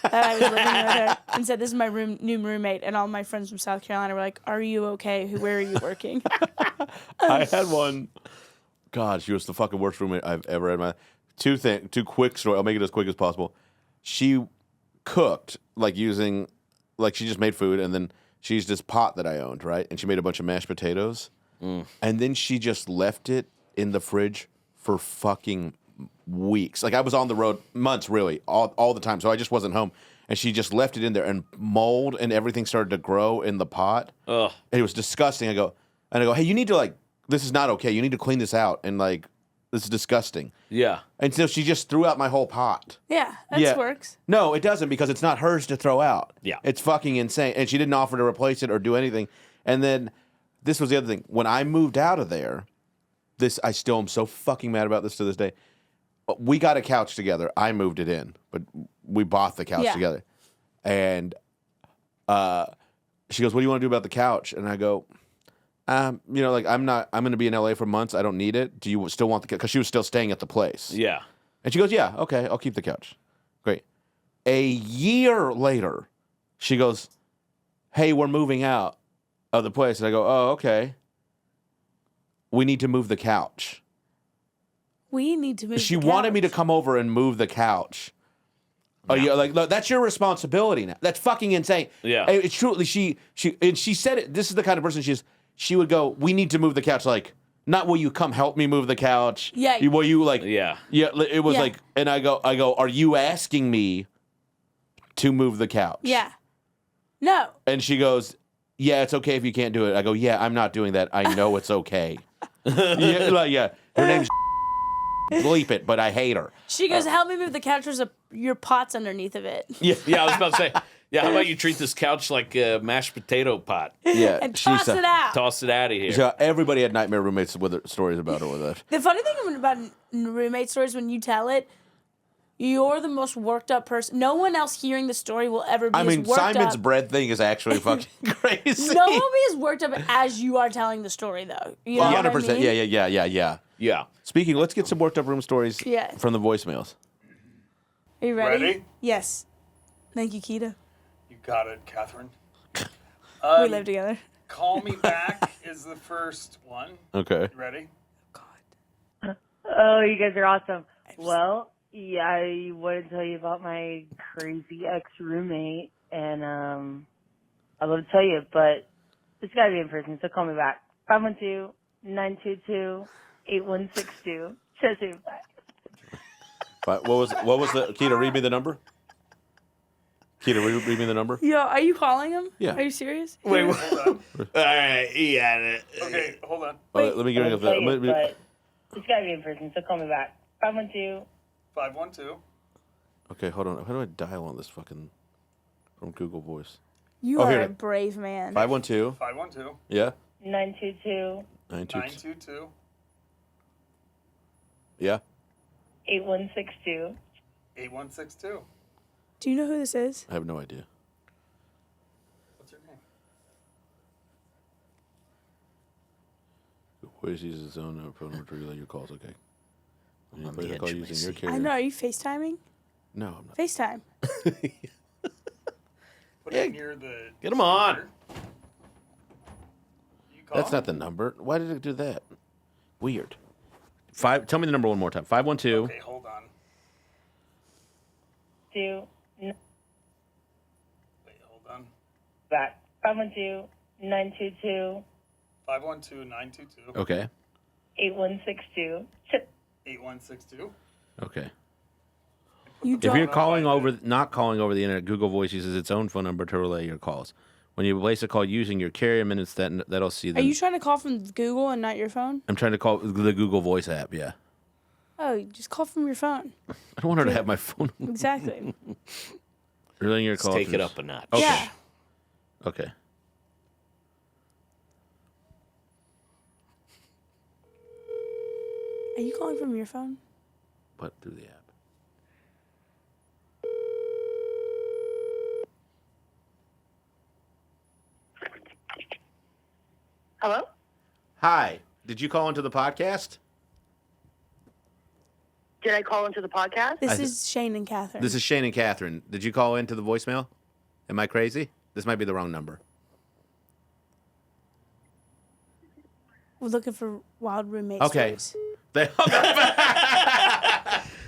that I was living with her and said, "This is my new roommate." And all my friends from South Carolina were like, "Are you okay? Where are you working?" I had one. God, she was the fucking worst roommate I've ever had. Two quick stories. I'll make it as quick as possible. She cooked using she just made food, and then she used this pot that I owned, right? And she made a bunch of mashed potatoes, and then she just left it in the fridge for fucking weeks. I was on the road, months really, all the time, so I just wasn't home. And she just left it in there, and mold and everything started to grow in the pot. Ugh. And it was disgusting. I go, hey, you need to this is not okay. You need to clean this out. And this is disgusting. Yeah. And so she just threw out my whole pot. Yeah, that works. No, it doesn't, because it's not hers to throw out. Yeah. It's fucking insane. And she didn't offer to replace it or do anything. And then this was the other thing. When I moved out of there, I still am so fucking mad about this to this day. We got a couch together. I moved it in, but we bought the couch together. And she goes, "What do you want to do about the couch?" And I go, I'm going to be in LA for months. I don't need it. Do you still want the couch? Because she was still staying at the place. Yeah. And she goes, "Yeah, okay, I'll keep the couch." Great. A year later, she goes, "Hey, we're moving out of the place." And I go, "Oh, okay. We need to move the couch." We need to move She the wanted me to couch. come over and move the couch. Oh, yeah, look, that's your responsibility now. That's fucking insane. Yeah. It's truly, she said it. This is the kind of person she is. She would go, "We need to move the couch." Not, "Will you come help me move the couch?" Yeah. Will you Yeah. Yeah. It was Yeah. and I go, "Are you asking me to move the couch?" Yeah. No. And she goes, "Yeah, it's okay if you can't do it." I go, "Yeah, I'm not doing that. I know it's okay." Yeah. Her name's bleep it, but I hate her. She goes, "Help me move the couch. There's your pot's underneath of it." Yeah, I was about to say. Yeah, how about you treat this couch like a mashed potato pot? Yeah. And toss it out. Toss it out of here. So everybody had nightmare roommates with stories about her with that. The funny thing about roommate stories, when you tell it, you're the most worked up person. No one else hearing the story will ever be as worked Simon's up. bread thing is actually fucking crazy. No one will be as worked up as you are telling the story, though. You know what I 100%. mean? Yeah. Speaking, let's get some worked up room stories from the voicemails. Are you ready? Ready? Yes. Thank you, Keida. You got it, Catherine. We live together. Call Me Back is the first one. Okay. You ready? Oh, you guys are awesome. Well, yeah, I wanted to tell you about my crazy ex-roommate, and I'd love to tell you, but it's got to be in person, so call me back. 512-922-8162. Just say bye. But what was the Keita? Read me the number. Keita, read me the number. Yo, are you calling him? Yeah. Are you serious? Wait, hold on. All right, yeah. Okay, hold on. Let me get I'll tell you, but it's got to be in person, so call me back. 512. Okay, hold on. How do I dial on this fucking from Google Voice? You here are it a is. brave man. 512. 512. Yeah. 922. 922. Yeah. 8162. 8162. Do you know who this is? I have no idea. What's your name? Voice uses its own pronoun to relay your calls. Okay. You play the call using your carrier. I know. Are you FaceTiming? No, I'm not. FaceTime. Put it near the. Get him on. You call That's him. not the number. Why did it do that? Weird. Tell me the number one more time. 512. Okay, hold on. 2. Wait, hold on. Back. 512-922. 512-922. Okay. 8162. 8162. Okay. You If don't. you're not calling over the internet, Google Voice uses its own phone number to relay your calls. When you place a call using your carrier minutes, that'll see them. Are you trying to call from Google and not your phone? I'm trying to call the Google Voice app, yeah. Oh, you just call from your phone. I don't want her to have my phone. Exactly. Relaying your Let's call. take it up a notch. Okay. Yeah. Okay. Are you calling from your phone? But through the app. Hello? Hi. Did you call into the podcast? Did I call into the podcast? This is Shane and Catherine. This is Shane and Catherine. Did you call into the voicemail? Am I crazy? This might be the wrong number. We're looking for wild roommate Okay. stories.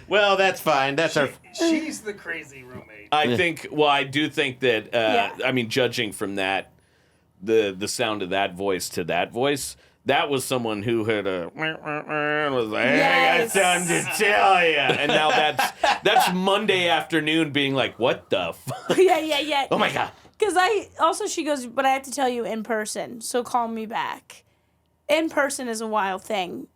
Well, that's fine. That's our. She's the crazy roommate. I do think that, Yeah. I mean, judging from that, the sound of that voice to that voice, that was someone who had was like, hey, Yes. I got something to tell you. And now that's Monday afternoon being like, what the fuck? Yeah. Oh, my God. Because she goes, but I have to tell you in person, so call me back. In person is a wild thing.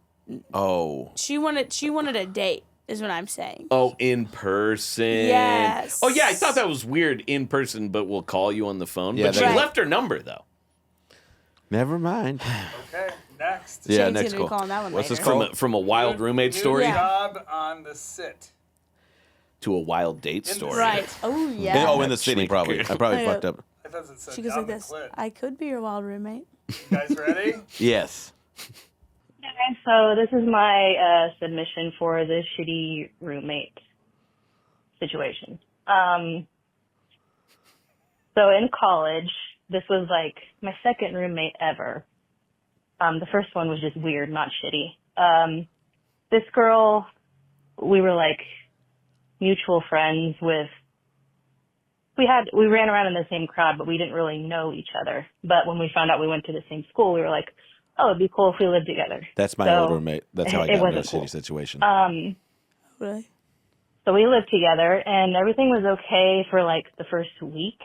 Oh. She wanted a date, is what I'm saying. Oh, in person. Yes. Oh, yeah, I thought that was weird in person, but we'll call you on the phone. Yeah, but she Right. left her number, though. Never mind. Okay, next. Yeah, Shane's next gonna be call. calling that one What's later. this called? From a wild roommate New story Yeah. job on the sit. to a wild date In the story. Right. Oh, yeah. Oh, in the city, probably. I probably I fucked know. up. I thought it said She goes on like the this. clit. I could be your wild roommate. You guys ready? Yes. Okay, so this is my submission for the shitty roommate situation. So in college, this was like my second roommate ever. The first one was just weird, not shitty. This girl, we were like mutual friends with. We ran around in the same crowd, but we didn't really know each other. But when we found out we went to the same school, we were like, oh, it'd be cool if we lived together. That's my So, old roommate. That's how I it got into a wasn't cool. shitty situation. Really? So we lived together, and everything was okay for like the first week.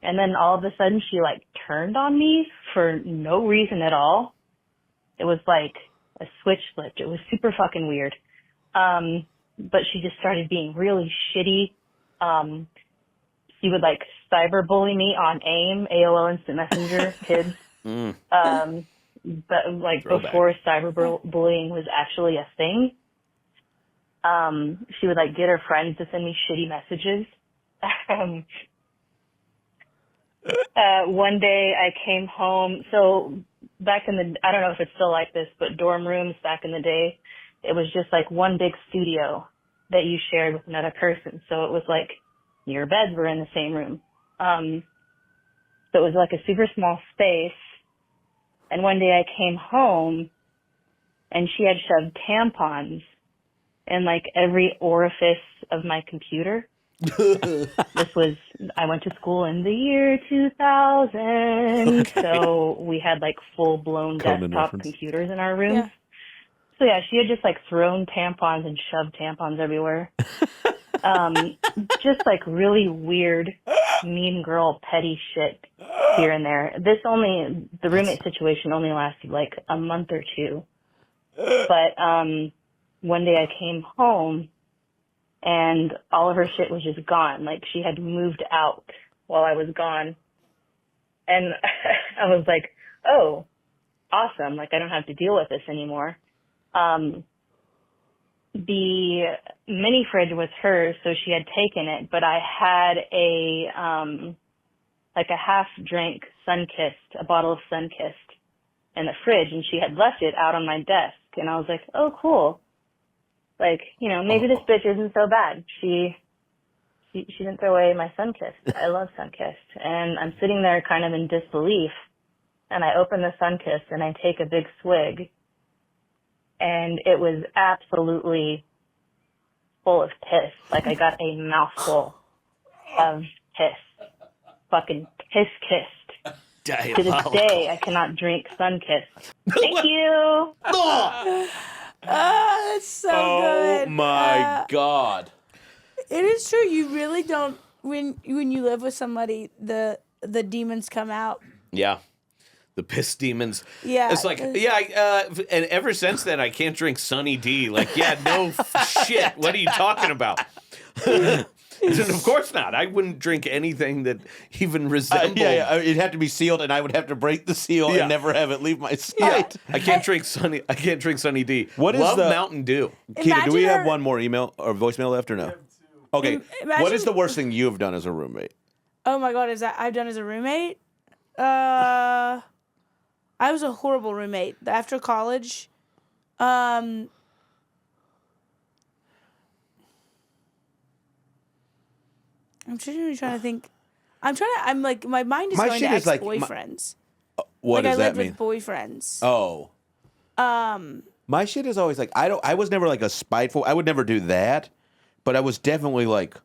And then all of a sudden, she like turned on me for no reason at all. It was like a switch flipped. It was super fucking weird. But she just started being really shitty. She would like cyberbully me on AIM, AOL Instant Messenger, kids. But like Throwback. before cyberbullying was actually a thing. She would like get her friends to send me shitty messages. One day I came home. So back in the, I don't know if it's still like this, but dorm rooms back in the day, it was just like one big studio that you shared with another person. So it was like your beds were in the same room. So it was like a super small space. And one day I came home and she had shoved tampons in like every orifice of my computer. I went to school in the year 2000, so we had like full blown Conan desktop reference. computers in our rooms. Yeah. So yeah, she had just like thrown tampons and shoved tampons everywhere. Just like really weird, mean girl, petty shit here and there. The roommate situation only lasted like a month or two. But one day I came home and all of her shit was just gone. Like she had moved out while I was gone. And I was like, oh, awesome. Like I don't have to deal with this anymore. The mini fridge was hers, so she had taken it, but I had a half drink Sunkist, a bottle of Sunkist in the fridge, and she had left it out on my desk. And I was like, oh, cool. Like, you know, maybe this bitch isn't so bad. She didn't throw away my Sunkist. I love Sunkist. And I'm sitting there kind of in disbelief, and I open the Sunkist and I take a big swig. and it was absolutely full of piss. Like, I got a mouthful of piss. Fucking piss-kissed. To this day, I cannot drink Sun-Kissed. Thank you! Oh, that's so good. Oh my God. It is true. You really don't, when you live with somebody, the demons come out. Yeah. The piss demons. Yeah. It's like, and ever since then, I can't drink Sunny D. Like, yeah, no shit. What are you talking about? Of course not. I wouldn't drink anything that even resembled. It'd have to be sealed, and I would have to break the seal and never have it leave my sight. I can't drink Sunny D. What is Love the Mountain Dew. Keita, do we have one more email or voicemail left or no? Okay. What is the worst thing you've done as a roommate? Oh my God, is that I've done as a roommate? I was a horrible roommate. After college, I'm trying to think. I'm like, my mind is going to ex-boyfriends. What does that mean? With boyfriends. Oh. My shit is always like, I was never like a spiteful, I would never do that, but I was definitely like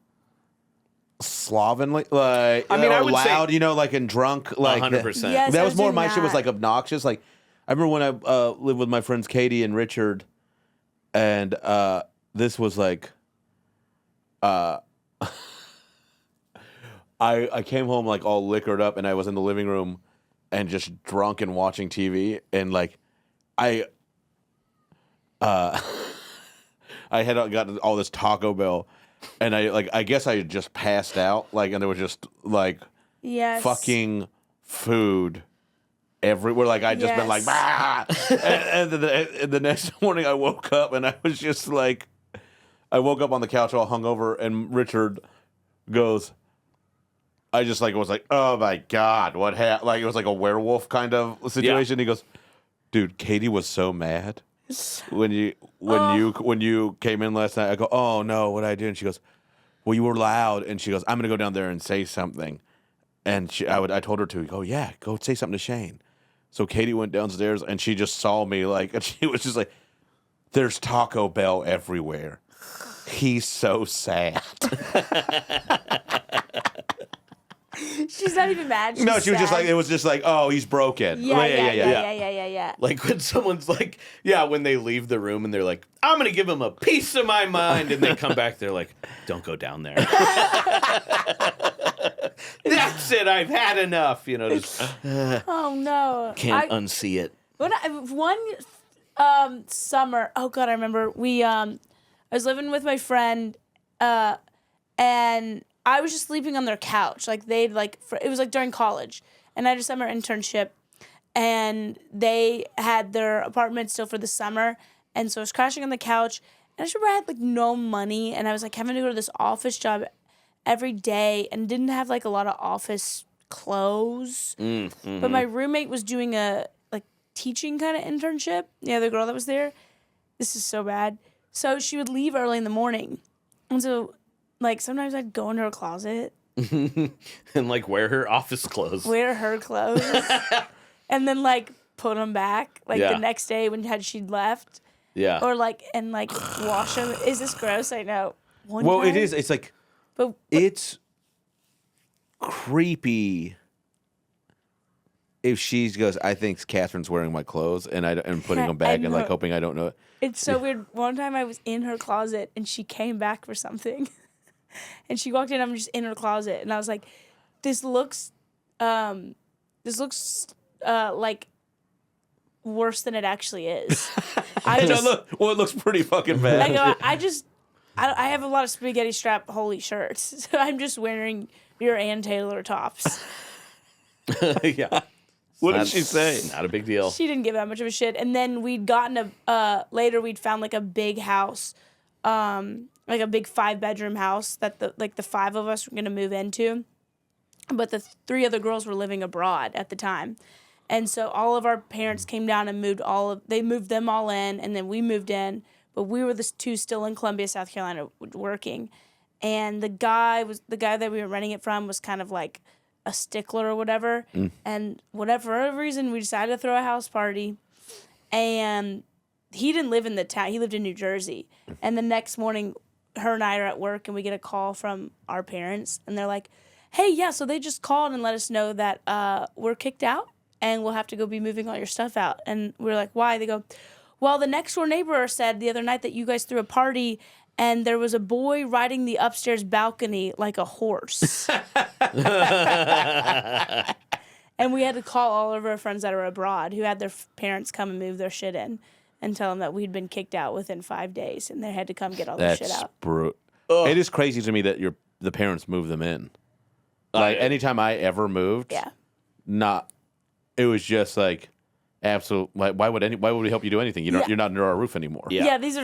slovenly, like, I mean, I would loud, say, like, and drunk, like 100%. Yes, that was more my shit was like obnoxious. Like, I remember when I lived with my friends Katie and Richard, and this was like, I came home like all liquored up, and I was in the living room and just drunk and watching TV, and like I had gotten all this Taco Bell, and I guess I just passed out, like, and there was just like fucking food everywhere. Like, I'd just been like, bah! and the next morning I woke up and I was just like, I woke up on the couch all hungover, and Richard goes, I just like was like, oh my God, what happened? Like, it was like a werewolf kind of situation. He goes, dude, Katie was so mad when you came in last night. I go, oh no, what did I do? And she goes, well, you were loud. And she goes, I'm gonna go down there and say something. And I told her to go, yeah, go say something to Shane. So Katie went downstairs and she just saw me, like, and she was just like, there's Taco Bell everywhere. He's so sad. She's not even mad. She's no, she was just like, it was just like, oh, he's broken. Yeah. Like when someone's like, when they leave the room and they're like, I'm going to give him a piece of my mind. And they come back, they're like, don't go down there. That's it. I've had enough. Just, oh no. Can't unsee it. One summer, oh God, I remember I was living with my friend, and I was just sleeping on their couch. Like, it was like during college, and I had a summer internship, and they had their apartment still for the summer, and so I was crashing on the couch, and I just remember I had like no money, and I was like having to go to this office job every day, and didn't have like a lot of office clothes. Mm-hmm. But my roommate was doing a like teaching kind of internship. The other girl that was there, this is so bad. So she would leave early in the morning, and so like sometimes I'd go into her closet and like wear her office clothes. Wear her clothes. And then like put them back like the next day when she'd left. Yeah. Or like wash them. Is this gross? I know. Well, it is. It's like, but it's creepy if she goes, I think Catherine's wearing my clothes, and I'm putting them back and like hoping I don't know it. It's so weird. One time I was in her closet and she came back for something. And she walked in, I'm just in her closet, and I was like, this looks like worse than it actually is. It looks pretty fucking bad. I have a lot of spaghetti strap holy shirts, so I'm just wearing your Ann Taylor tops. Yeah. What did she say? Not a big deal. She didn't give that much of a shit. And then we'd gotten later we'd found like a big house, like a big 5-bedroom house that the 5 of us were gonna move into, but the 3 other girls were living abroad at the time, and so all of our parents came down and moved them all in, and then we moved in, but we were the 2 still in Columbia, South Carolina, working, and the guy that we were renting it from was kind of like a stickler or whatever, and for whatever reason we decided to throw a house party, and he didn't live in the town. He lived in New Jersey. And the next morning, her and I are at work, and we get a call from our parents, and they're like, hey, yeah, so they just called and let us know that we're kicked out, and we'll have to go be moving all your stuff out. And we're like, why? They go, well, the next door neighbor said the other night that you guys threw a party, and there was a boy riding the upstairs balcony like a horse. And we had to call all of our friends that are abroad who had their parents come and move their shit in and tell them that we'd been kicked out within 5 days, and they had to come get all their shit out. It is crazy to me that the parents move them in. Like, anytime I ever moved, it was just like, absolute. Why would we help you do anything? You're not under our roof anymore. Yeah, these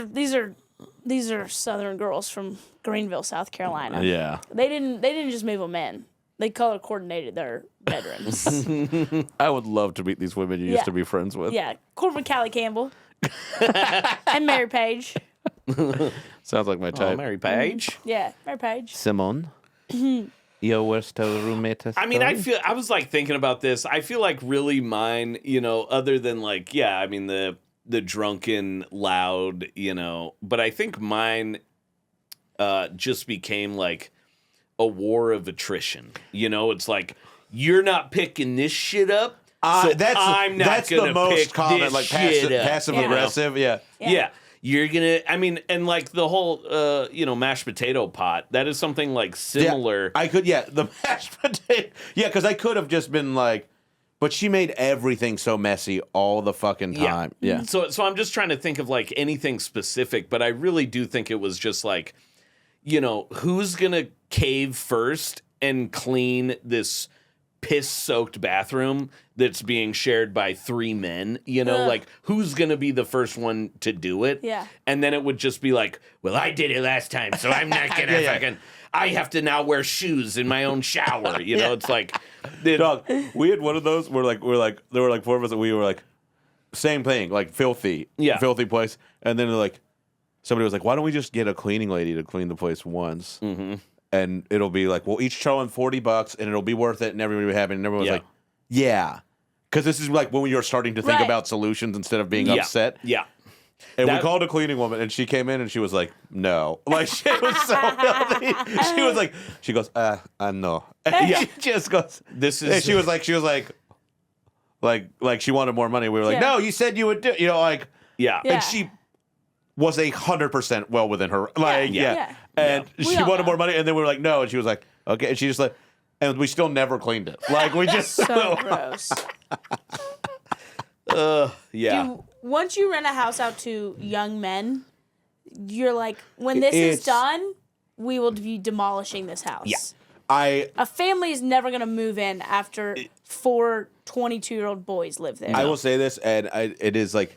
are Southern girls from Greenville, South Carolina. Yeah, they didn't just move them in. They color coordinated their bedrooms. I would love to meet these women you used to be friends with. Yeah, Corbin Callie Campbell and Mary Page. Sounds like my type. Oh, Mary Page. Yeah, Mary Page. Simone. Your worst roommate. I mean, I was like thinking about this. I feel like really mine, other than like, I mean the drunken, loud, but I think mine just became like a war of attrition. It's like, you're not picking this shit up, so I'm not that's gonna the most pick common, this like shit up. passive aggressive. Yeah. You're gonna, I mean, and like the whole, mashed potato pot, that is something like similar. Yeah, the mashed potato. Yeah, because I could have just been like, but she made everything so messy all the fucking time. Yeah. So I'm just trying to think of like anything specific, but I really do think it was just like, who's gonna cave first and clean this piss-soaked bathroom that's being shared by 3 men, like who's gonna be the first one to do it? Yeah. And then it would just be like, well, I did it last time, so I'm not gonna fucking. I have to now wear shoes in my own shower. It's like, dog. We had one of those where there were like 4 of us, and we were like, same thing, like filthy place. And then like somebody was like, why don't we just get a cleaning lady to clean the place once? Mm-hmm. And it'll be like, we'll each throw in $40 and it'll be worth it, and everybody will be happy. And everyone was like, yeah. Because this is like when you're starting to think about solutions instead of being upset. Yeah. And we called a cleaning woman, and she came in, and she was like, no. Like, she was so filthy. She goes, no. And she just goes, this is. And she was like, she wanted more money. We were like, no, you said you would do, Yeah. And she was 100% well within her. Like, And she wanted more money, and then we were like, no. And she was like, okay. And she just like, and we still never cleaned it. Like, we just. So gross. Yeah. Once you rent a house out to young men, you're like, when this is done, we will be demolishing this house. Yeah. A family is never going to move in after 4 22-year-old boys live there. I will say this, and it is like,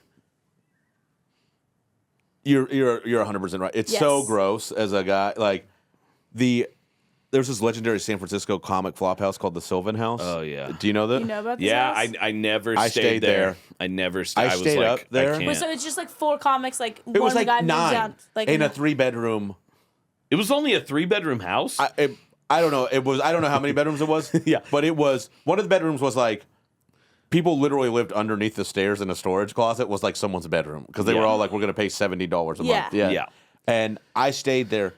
you're 100% right. It's so gross as a guy. Like, there's this legendary San Francisco comic flop house called the Sylvan House. Oh, yeah. Do you know that? You know about this Yeah, house? I never stayed there. I never stayed. I stayed up there. I can't. So it's just like 4 comics, like It was one like guy moves 9 out. Like, in a 3-bedroom. It was only a 3-bedroom house? I don't know. I don't know how many bedrooms it was. Yeah. But it was, one of the bedrooms was like, people literally lived underneath the stairs in a storage closet was like someone's bedroom. Because they were all like, we're going to pay $70 a month. Yeah. And I stayed there,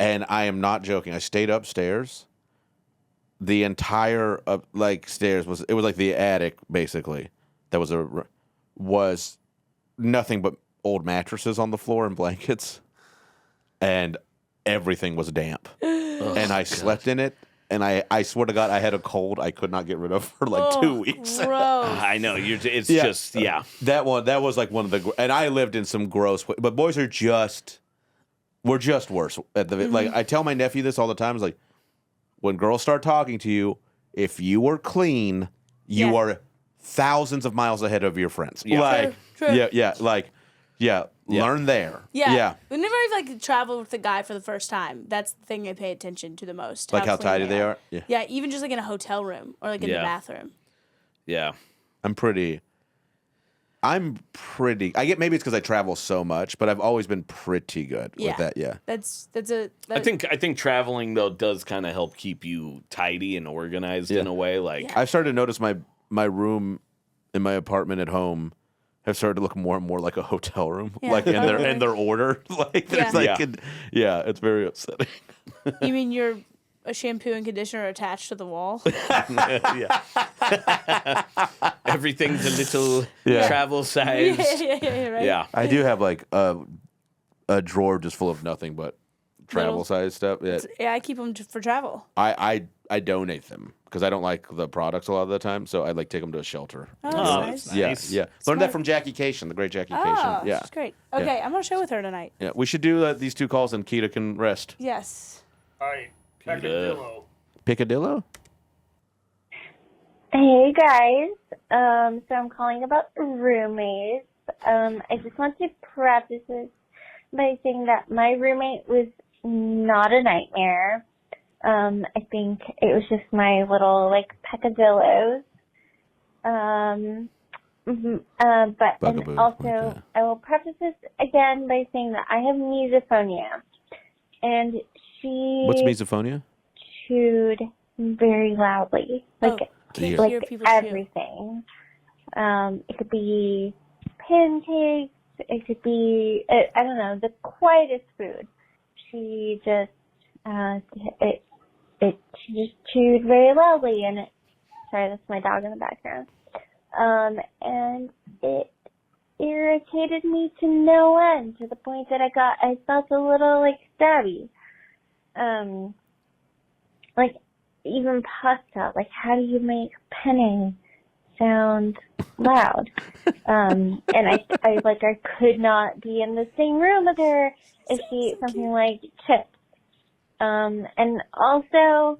and I am not joking. I stayed upstairs. The entire stairs was like the attic, basically. That was nothing but old mattresses on the floor and blankets. And everything was damp. And I slept in it. And I swear to God, I had a cold I could not get rid of for like 2 weeks. I know. It's just. That was like one of the, and I lived in some gross, but boys we're just worse. Like, I tell my nephew this all the time. It's like, when girls start talking to you, if you are clean, you are thousands of miles ahead of your friends. Yeah. Like, True. Learn there. Yeah. Whenever I've traveled with a guy for the first time, that's the thing I pay attention to the most. Like how tidy they are? Yeah. Yeah, even just like in a hotel room or like in the bathroom. Yeah. I get, maybe it's because I travel so much, but I've always been pretty good with that. Yeah. I think traveling though does kind of help keep you tidy and organized in a way. Like, I've started to notice my room in my apartment at home have started to look more and more like a hotel room, Yeah. like in their order. Like there's it's very upsetting. You mean you're a shampoo and conditioner attached to the wall? Yeah. Everything's a little travel size. Right? Yeah. I do have like a drawer just full of nothing but travel Little- size stuff. Yeah. Yeah, I keep them for travel. I donate them because I don't like the products a lot of the time, so I like take them to a shelter. Oh, that's nice. Yeah, Nice. yeah. Learned Smart. that from Jackie Cation, the great Jackie Cation. Oh, Yeah, she's great. Okay, I'm on a show with her tonight. yeah. We should do these 2 calls and Keita can rest. Yes. All right. Peccadillo. Picadillo? Hey guys, so I'm calling about roommates. I just want to preface this by saying that my roommate was not a nightmare. I think it was just my little peccadillos. But Bugaboo, and also okay. I will preface this again by saying that I have misophonia, and she What's misophonia? chewed very loudly, Hear. Hear people chew. everything. It could be pancakes. It could be I don't know, the quietest food. She just she just chewed very loudly, and sorry, that's my dog in the background. And it irritated me to no end, to the point that I felt a little stabby. Even pasta, how do you make penne sound loud? And I could not be in the same room with her if she ate something like chips. And also,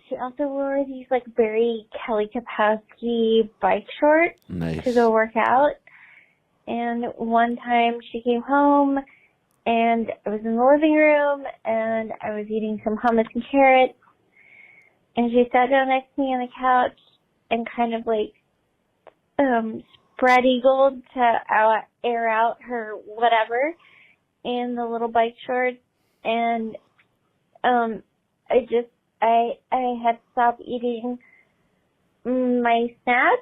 she also wore these very Kelly Kapowski bike shorts Nice. to go work out. And one time she came home, and I was in the living room, and I was eating some hummus and carrots, and she sat down next to me on the couch and kind of spread eagled to air out her whatever in the little bike shorts, and I had stopped eating my snack.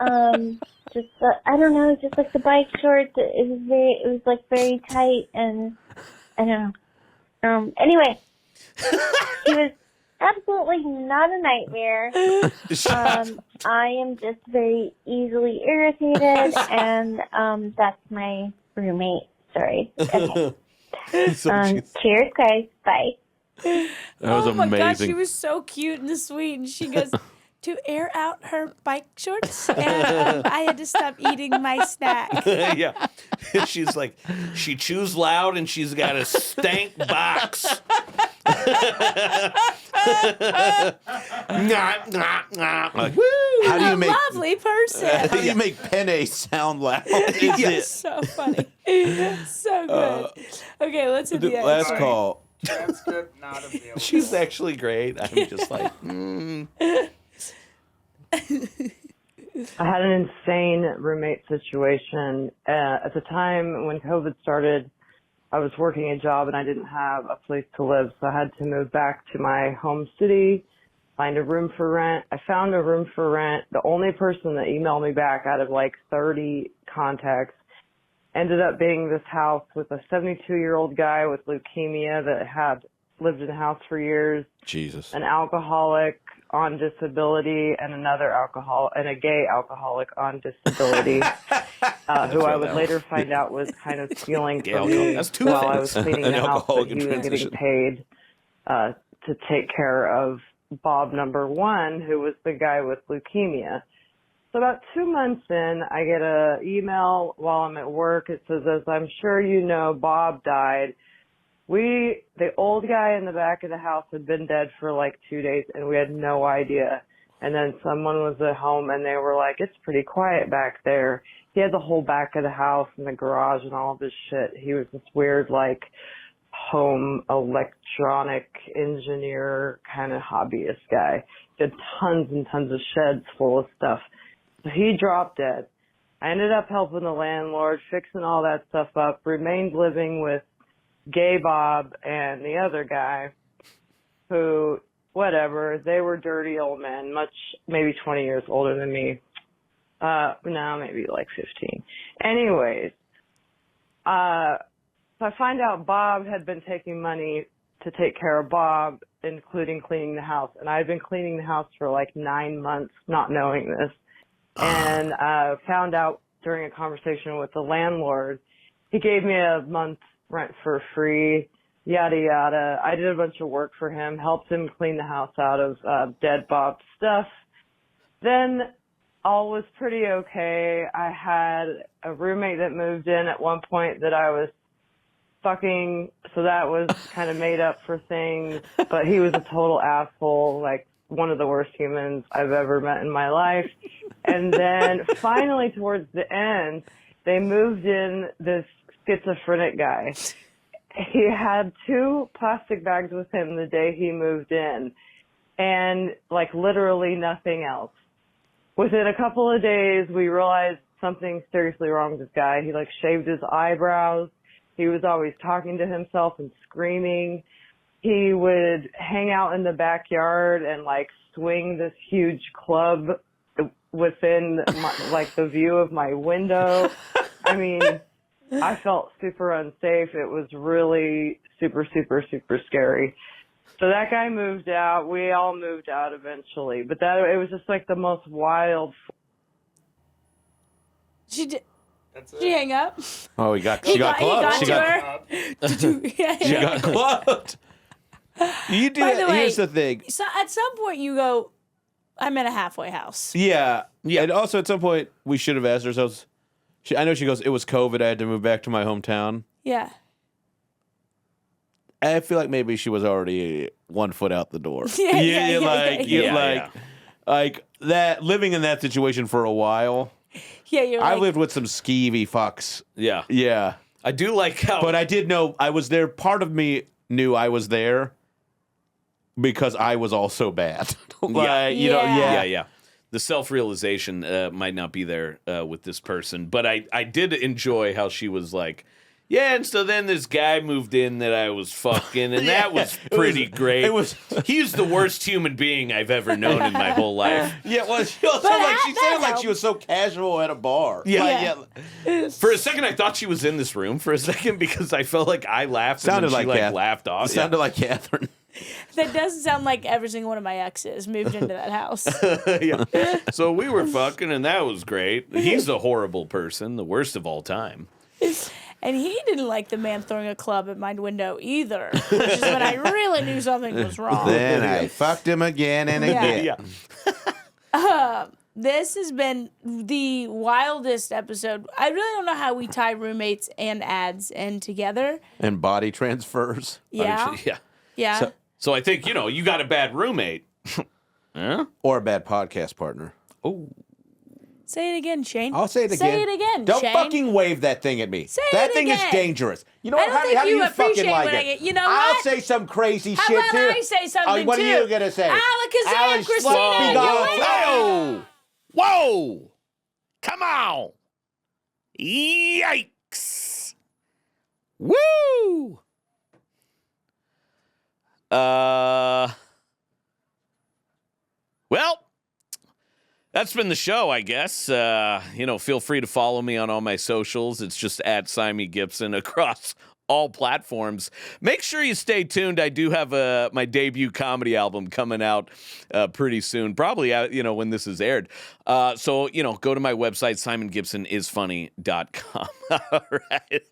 I don't know, just the bike shorts. It was very tight, and I don't know. Anyway, she was absolutely not a nightmare. I am just very easily irritated, and that's my roommate story. Okay. Cheers, guys. Bye. That was Oh my amazing. gosh, she was so cute and sweet, and she goes to air out her bike shorts, and I had to stop eating my snack. Yeah. She's she chews loud and she's got a stank box. How do you make Lovely person. how do you make penne sound loud? It's so funny. So good. Okay, let's hit the next Last one. call. Transcript not available. She's actually great. I'm just I had an insane roommate situation. At the time when COVID started, I was working a job and I didn't have a place to live, so I had to move back to my home city, find a room for rent. I found a room for rent. The only person that emailed me back out of 30 contacts ended up being this house with a 72-year-old guy with leukemia that had lived in the house for years, Jesus. an alcoholic on disability, and a gay alcoholic on disability, who I would later find out was kind of stealing from me That's two while I things. was cleaning An the house, alcoholic but he in was getting transition. paid to take care of Bob number 1, who was the guy with leukemia. So about 2 months in, I get a email while I'm at work. It says, as I'm sure you know, Bob died. The old guy in the back of the house had been dead for 2 days, and we had no idea. And then someone was at home, and they were like, it's pretty quiet back there. He had the whole back of the house and the garage and all of his shit. He was this weird, home electronic engineer kind of hobbyist guy. He had tons and tons of sheds full of stuff. So he dropped dead. I ended up helping the landlord, fixing all that stuff up, remained living with Gay Bob and the other guy, who whatever. They were dirty old men, maybe 20 years older than me. No, maybe like 15. Anyways, so I find out Bob had been taking money to take care of Bob, including cleaning the house. And I've been cleaning the house for like 9 months, not knowing this. And found out during a conversation with the landlord, he gave me a month's rent for free, yada, yada. I did a bunch of work for him, helped him clean the house out of dead Bob's stuff. Then all was pretty okay. I had a roommate that moved in at one point that I was fucking, so that was kind of made up for things, but he was a total asshole, like one of the worst humans I've ever met in my life. And then finally towards the end, they moved in this schizophrenic guy. He had 2 plastic bags with him the day he moved in, and like literally nothing else. Within a couple of days, we realized something seriously wrong with this guy. He like shaved his eyebrows. He was always talking to himself and screaming. He would hang out in the backyard and like swing this huge club within like the view of my window. I mean, I felt super unsafe. It was really super, super, super scary. So that guy moved out. We all moved out eventually, but it was just like the most wild. She did. Did she hang up? Oh, she got clubbed. She got clubbed. You do. By the way, Here's the thing. So at some point you go, I'm in a halfway house. Yeah. And also at some point we should have asked ourselves. I know she goes, it was COVID. I had to move back to my hometown. Yeah. I feel like maybe she was already 1 foot out the door. Like that, living in that situation for a while. Yeah, I lived with some skeevy fucks. Yeah. Yeah. I do like how... But I did know I was there. Part of me knew I was there because I was also bad. Yeah. The self-realization might not be there with this person. But I did enjoy how she was like, yeah, and so then this guy moved in that I was fucking, and that was pretty great. He's the worst human being I've ever known in my whole life. Yeah, well, she also she sounded like she was so casual at a bar. Yeah. For a second, I thought she was in this room for a second because I felt like I laughed and then she laughed off. Sounded like Catherine. That doesn't sound like every single one of my exes moved into that house. Yeah. So we were fucking, and that was great. He's a horrible person, the worst of all time. And he didn't like the man throwing a club at my window either, which is when I really knew something was wrong. Then I fucked him again and again. Yeah. This has been the wildest episode. I really don't know how we tie roommates and ads in together. And body transfers. Yeah. Yeah. So I think, you got a bad roommate. Huh? Or a bad podcast partner. Oh. Say it again, Shane. I'll say it again. Say it again, Don't Shane. fucking wave that thing at me. Say that it thing again. is dangerous. You know I what? don't How think do you you fucking appreciate like when it? I get- you know I'll what? say some crazy How shit about too. I say something what too? are you gonna say? Alakazam, Alex, Christina, Whoa! Whoa! Come on! Yikes! Woo! Well, that's been the show, I guess. Feel free to follow me on all my socials. It's just at Simon Gibson across all platforms. Make sure you stay tuned. I do have my debut comedy album coming out pretty soon, probably when this is aired. So go to my website, simongibsonisfunny.com. All right.